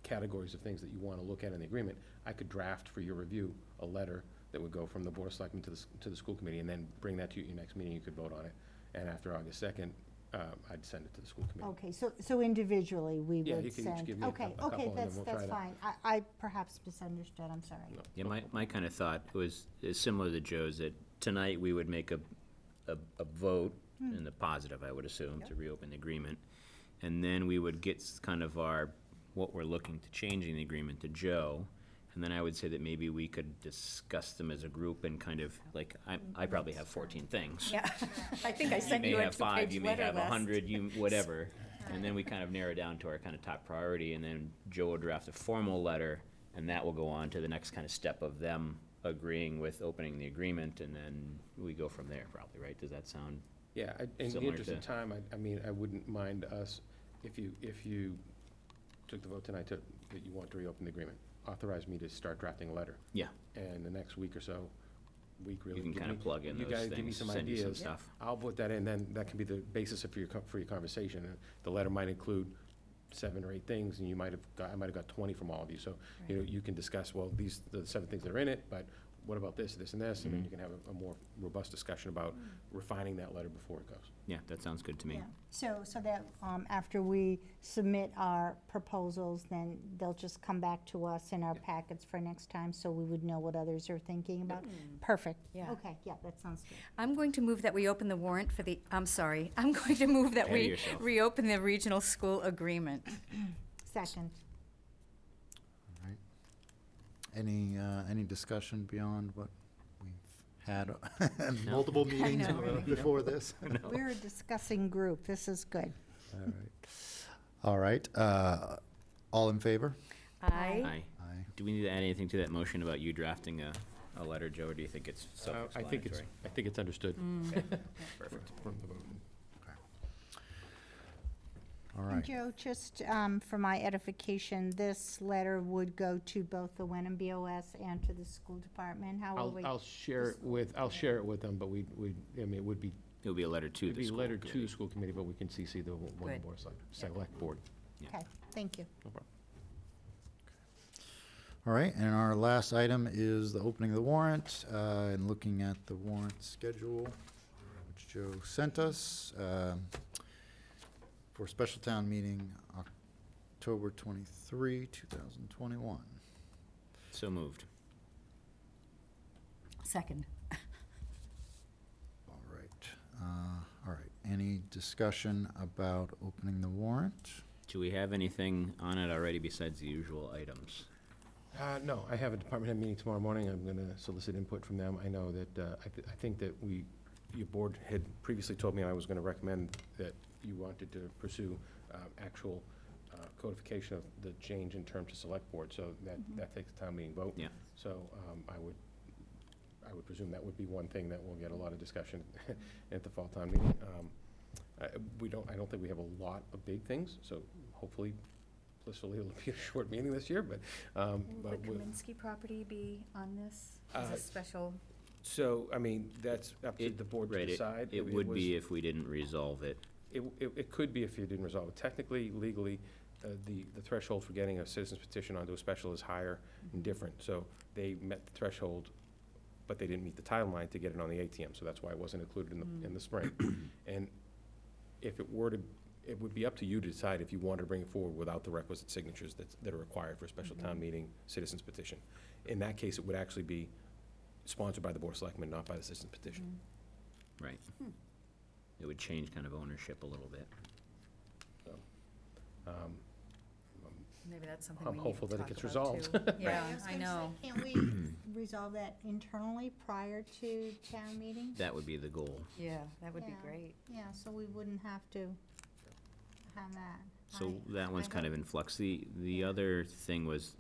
categories of things that you want to look at in the agreement, I could draft for your review a letter that would go from the Board of Selectmen to the school committee, and then bring that to you at your next meeting, you could vote on it. And after August 2nd, I'd send it to the school committee. Okay, so individually, we Yeah, would you can each send. give me a Okay, couple, and then that's we'll try that. fine. I perhaps misunderstood, I'm sorry. No. Yeah, my kind of thought is similar to Joe's, that tonight we would make a vote in the positive, I would assume, to reopen the agreement. And then we would get kind of what we're looking to change in the agreement to Joe. And then I would say that maybe we could discuss them as a group and kind of, like, I probably have 14 things. yeah, I think I You sent may you a have 5, 2-page you may letter have last. 100, you, whatever. And then we kind of narrow down to our kind of top priority, and then Joe will draft a formal letter, and that will go on to the next kind of step of them agreeing with opening the agreement, and then we go from there probably, right? Does that sound? Yeah, in the Similar interest of to- time, I mean, I wouldn't mind us, if you took the vote tonight that you want to reopen the agreement, authorize me to start drafting a letter. Yeah. And the next week or so, really. You can give kind of me- plug in you those guys give me things, some send you some ideas. stuff. I'll put that in, then that can be the basis for your conversation. And the letter might include 7 or 8 things, and I might have got 20 from all of you. So, you know, you can discuss, well, these, the 7 things that are in it, but what about this, this, and this? And then you can have a more robust discussion about refining that letter before it goes. Yeah, that sounds good to me. Yeah. So that after we submit our proposals, then they'll just come back to us in our packets for next time, so we would know what others are thinking about? Perfect. Yeah. Okay, yeah, that sounds good. I'm going to move that we open the warrant for the, I'm sorry, I'm going to move that Ahead of we yourself. reopen the regional school agreement. Second. All right. Any discussion beyond what we've had multiple meetings know. before this? We're a discussing group, this is good. All right, all in favor? I, Aye. Aye. Do we need to add anything to that motion about you drafting a letter, Joe, or do you think it's I self-explanatory? think it's understood. Perfect. From the vote. All And right. Joe, just for my edification, this letter would go to both the Wenham BOS and to the school department, how will we? I'll share it with them, but I mean, it would be, It'll be a letter to it'd the be school letter to the committee. school committee, but we can CC the one Good. board, select board. Okay, thank you. No problem. All right, and our last item is the opening of the warrant, and looking at the warrant schedule, which Joe sent us, for special town meeting, October 23, 2021. So moved. second. All right, any discussion about opening the warrant? Do we have anything on it already besides the usual items? No, I have a department head meeting tomorrow morning. I'm going to solicit input from them. I know that, I think that your board had previously told me I was going to recommend that you wanted to pursue actual codification of the change in terms of select board, so that takes a town meeting vote. Yeah. So I would presume that would be one thing that will get a lot of discussion at the fall town meeting. I don't think we have a lot of big things, so hopefully, blissfully, it'll be a short meeting this year, but. Will the but we'll- Kaminsky property be on this as a special? So, I mean, that's up to the board to Right, decide. it would was- be if we didn't resolve it. It could be if you didn't resolve it. Technically, legally, the threshold for getting a citizen's petition onto a special is higher and different. So they met the threshold, but they didn't meet the timeline to get it on the ATM, so that's why it wasn't included in the spring. And if it were to, it would be up to you to decide if you wanted to bring it forward without the requisite signatures that are required for a special town meeting citizen's petition. In that case, it would actually be sponsored by the Board of Selectmen, not by the citizen's petition. Right. It would change kind of ownership a little bit. So, Maybe that's something I'm we need hopeful to that it talk gets about, resolved. too. Right, Yeah, was I gonna say, know. Can't we resolve that internally prior to town meeting? That would be the goal. Yeah, that would be Yeah. great. Yeah, so we wouldn't have to have that. So that one's kind of in flux. The other thing was,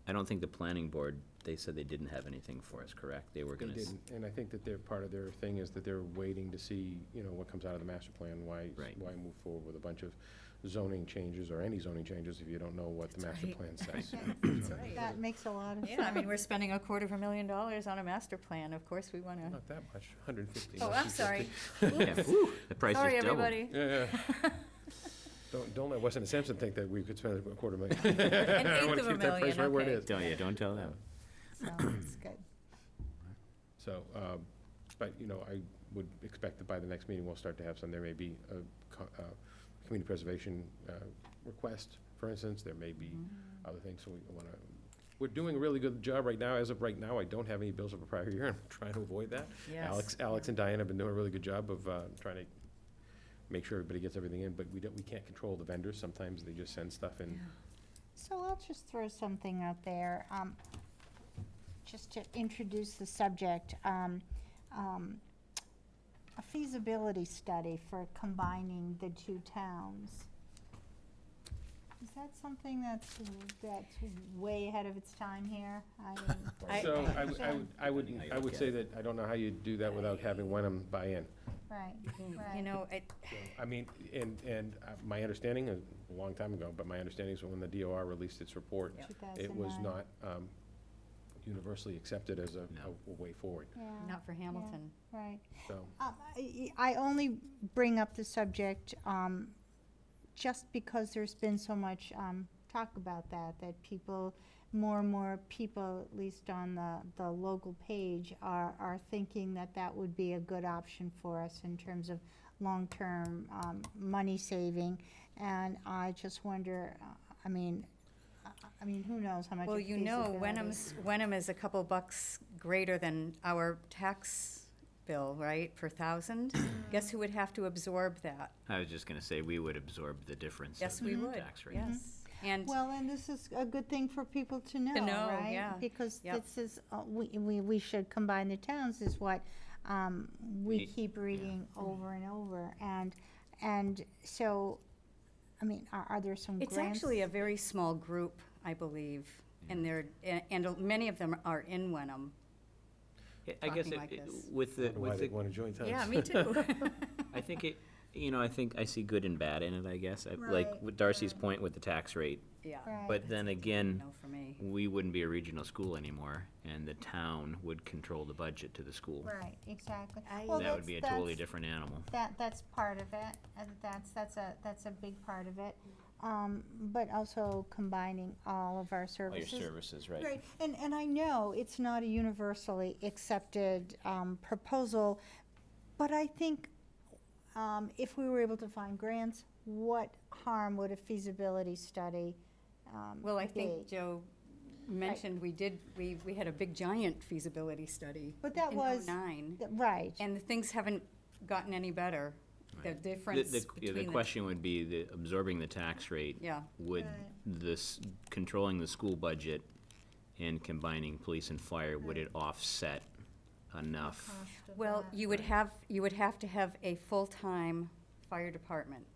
I don't think the planning board, they said they didn't have anything for us, correct? They were They gonna. didn't, and I think that part of their thing is that they're waiting to see, what comes out of the master plan, why Right. move forward with a bunch of zoning changes, or any zoning changes, if you don't know what the That's master right. plan says. That's right. That makes a lot of sense. Yeah, I mean, we're spending $250,000 on a master plan. Of course, we want to. Not that much, 150. Oh, less I'm than sorry. 50. Yeah, whew, the price Sorry, is doubled. everybody. Yeah, yeah. Don't let Weston and Sampson think that we could spend $250,000. An I eighth wanna of a keep that price million, right where it okay. is. Don't tell them. So it's good. So, but, I would expect that by the next meeting, we'll start to have some, there may be a community preservation request, for instance, there may be other things, so we're doing a really good job right now. As of right now, I don't have any bills of a prior year, I'm trying to avoid that. Yes. Alex and Diane have been doing a really good job of trying to make sure everybody gets everything in, but we can't control the vendors, sometimes they just send stuff in. So I'll just throw something out there, just to introduce the subject. A feasibility study for combining the two towns. Is that something that's way ahead of its time here? So I would Depending how you I look would at say it. that, I don't know how you do that without having Wenham buy in. Right, You right. know, I mean, and my understanding, a long time ago, but my understanding is when the DOR released its report, it was 2009. not universally accepted as a No. way forward, Yeah, not for Hamilton. right. so. I only bring up the subject just because there's been so much talk about that people, more and more people, at least on the local page, are thinking that would be a good option for us in terms of long-term money saving. And I just wonder, I mean, who knows how much Well, of feasibility. Wenham is a couple bucks greater than our tax bill, right, per thousand? Guess who would have to absorb that? I was just gonna say, we would absorb the difference Yes, of we the would, tax rate. yes. And, Well, and this is a good thing for people to know, know, right? yeah. Because Yep. this is, we should combine the towns is what we Ye- keep reading over and over. And so, I mean, are there some grants? it's actually a very small group, I believe, and and many of them are in Wenham. I guess Talking like this. with I the, wonder why with they the, want to join towns. Yeah, me too. I think it, I think I see good and bad in it, I guess. Like Right, with Darcy's point with the tax rate. Yeah, Right. But then again, no for me. we wouldn't be a regional school anymore, and the town would control the budget to the school. Right, exactly. I- Well, That would be a that's- totally different animal. That's part of it, and that's a big part of it. But also combining all of our All your services. services, right? Right, and I know it's not a universally accepted proposal, but I think if we were able to find grants, what harm would a feasibility study Well, I be? think Joe mentioned we had a big giant feasibility study. But that in was- '09, Right, and the things haven't gotten any better. The Right. difference The between the question would be, absorbing the tax rate. Yeah. Would Right. controlling the school budget and combining police and fire, would it offset enough? Well, you would have to have a full-time fire department.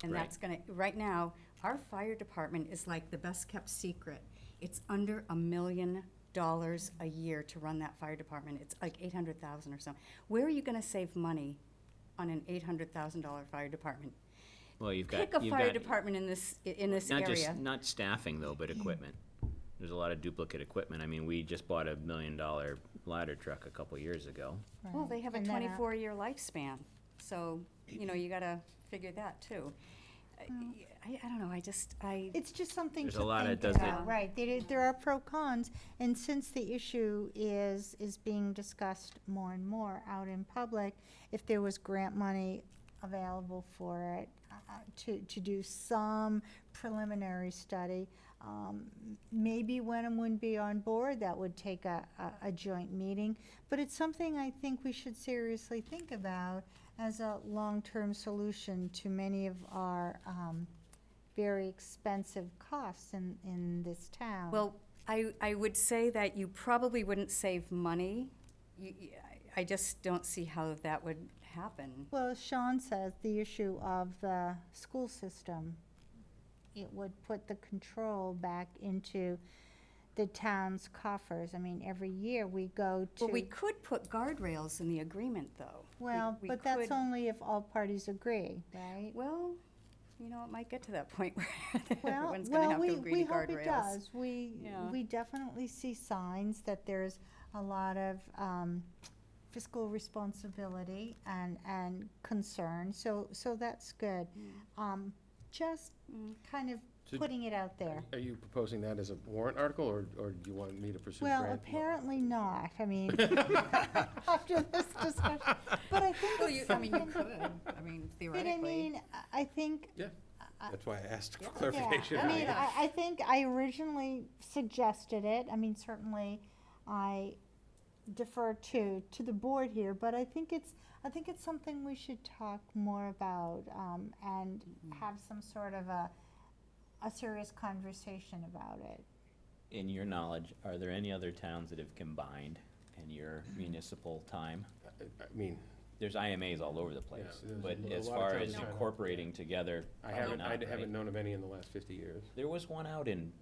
And Right. that's right now, our fire department is like the best-kept secret. It's under $1 million. a year to run that fire department. It's like 800,000 or something. Where are you gonna save money on an $800,000 fire department? Well, you've Pick got, a you've fire got, department in this not just, area. not staffing though, but equipment. There's a lot of duplicate equipment. I mean, we just bought a $1 million ladder truck a couple years ago. Well, they have a And then, 24-year lifespan, so, you know, you gotta figure that too. I don't know, It's just something There's to a lot think that doesn't- about, right? There are pro cons, and since the issue is being discussed more and more out in public, if there was grant money available for it, to do some preliminary study, maybe Wenham wouldn't be on board, that would take a joint meeting, but it's something I think we should seriously think about as a long-term solution to many of our very expensive costs in this town. Well, I would say that you probably wouldn't save money. I just don't see how that would happen. Well, as Sean says, the issue of the school system, it would put the control back into the town's coffers. I mean, every year we go to. Well, we could put guardrails in the agreement, though. Well, We but that's could- only if all parties agree, right? Well, you know, it might get to that point where Well, everyone's gonna have to agree to we hope it guardrails. does. Yeah. We definitely see signs that there's a lot of fiscal responsibility and concern, so that's good. Just kind of So- putting it out there. Are you proposing that as a warrant article, or do you want me to pursue Well, grant? apparently not, I mean, after this discussion, but I think Well, it's I mean, you something. could, I mean, But I theoretically. mean, I think, Yeah, that's why I asked for yeah, clarification. I mean, I think I originally suggested it, I mean, certainly I defer to the board here, but I think it's something we should talk more about, and have some sort of a serious conversation about it. In your knowledge, are there any other towns that have combined in your municipal time? I mean, There's IMAs all over the place, Yeah, there's but a as lot of far towns as trying to- incorporating together, I probably haven't, not, I right? haven't known of any in the last 50 years. There was one out in,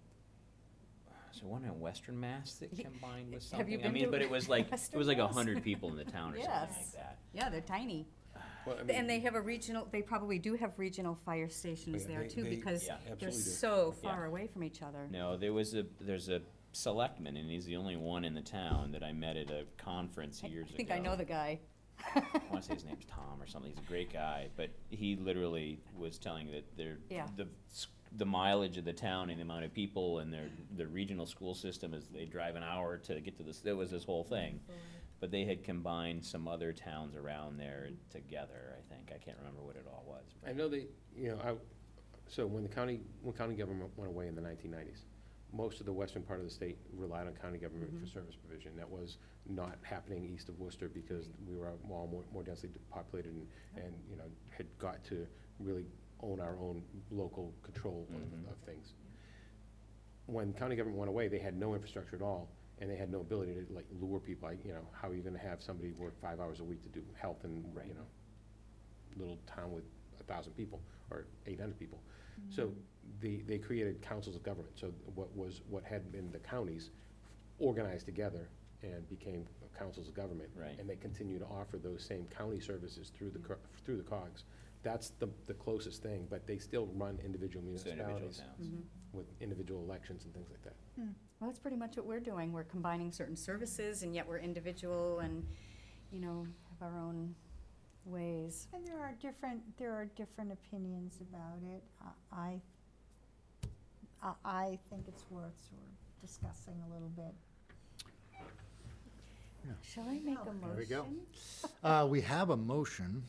is there one in Western Mass that Ye- combined with have you something? I been mean, to but it was like Western 100 people in the town or something like Yes. that. Yeah, they're tiny. Well, I mean, And they have a regional, they probably do have regional fire stations Yeah, there they- too, they because Yeah. they're absolutely do. so Yeah. far away from each other. No, there's a selectman, and he's the only one in the town that I met at a conference years ago. I think I know the guy. I want to say his name's Tom or something. He's a great guy, but he literally was telling that Yeah. the mileage of the town and the amount of people and the regional school system is they drive an hour to get to this. That was this whole thing, but they had combined some other towns around there together. I think I can't remember what it all was. I know they, so when county government went away in the 1990s, most of the western part of the state relied on county government for service provision. That was not happening east of Worcester because we were all more densely populated and had got to really own our own local control of things. When county government went away, they had no infrastructure at all, and they had no ability to like lure people. How are you gonna have somebody work 5 hours a week to do health in, little town with 1,000 people or 800 people? So they created councils of government. So what had been the counties organized together and became councils of government. Right. And they continue to offer those same county services through the COGS. That's the closest thing, but they still run individual So individual municipalities towns. with individual elections and things like that. Well, that's pretty much what we're doing. We're combining certain services, and yet we're individual and, have our own ways. And there are different opinions about it. I think it's worth sort of discussing a little bit. Shall I make a motion? There we go. We have a motion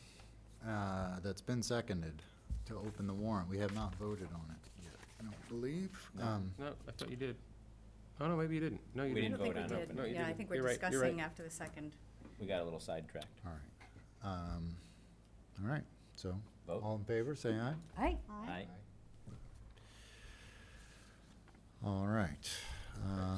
that's been seconded to open the warrant. We have not voted on it yet, I don't believe. No, I thought you did. Oh, no, maybe you didn't. No, you We I didn't. don't think vote we on did. open. No, you Yeah, I didn't. think we're You're right, you're discussing right. after the second. We got a little sidetracked. All right, so, Vote. all in favor, say aye. Aye. Aye. All right.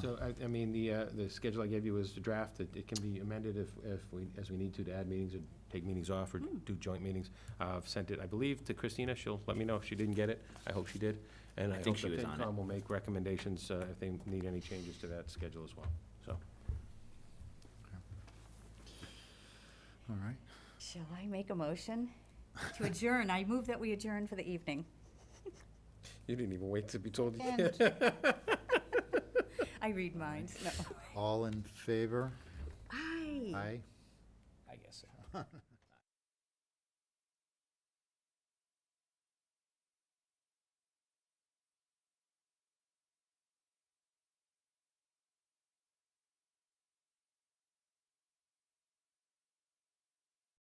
So, I mean, the schedule I gave you was the draft. It can be amended as we need to add meetings or take meetings off or do joint meetings. I've sent it, I believe, to Christina. She'll let me know if she didn't get it. I hope she did. And I I think hope she the was on it. FinCom will make recommendations if they need any changes to that schedule as well. All right. Shall I make a motion to adjourn? I move that we adjourn for the evening. You didn't even wait to be told. And I read minds, no. All in favor? Aye. Aye. I guess so.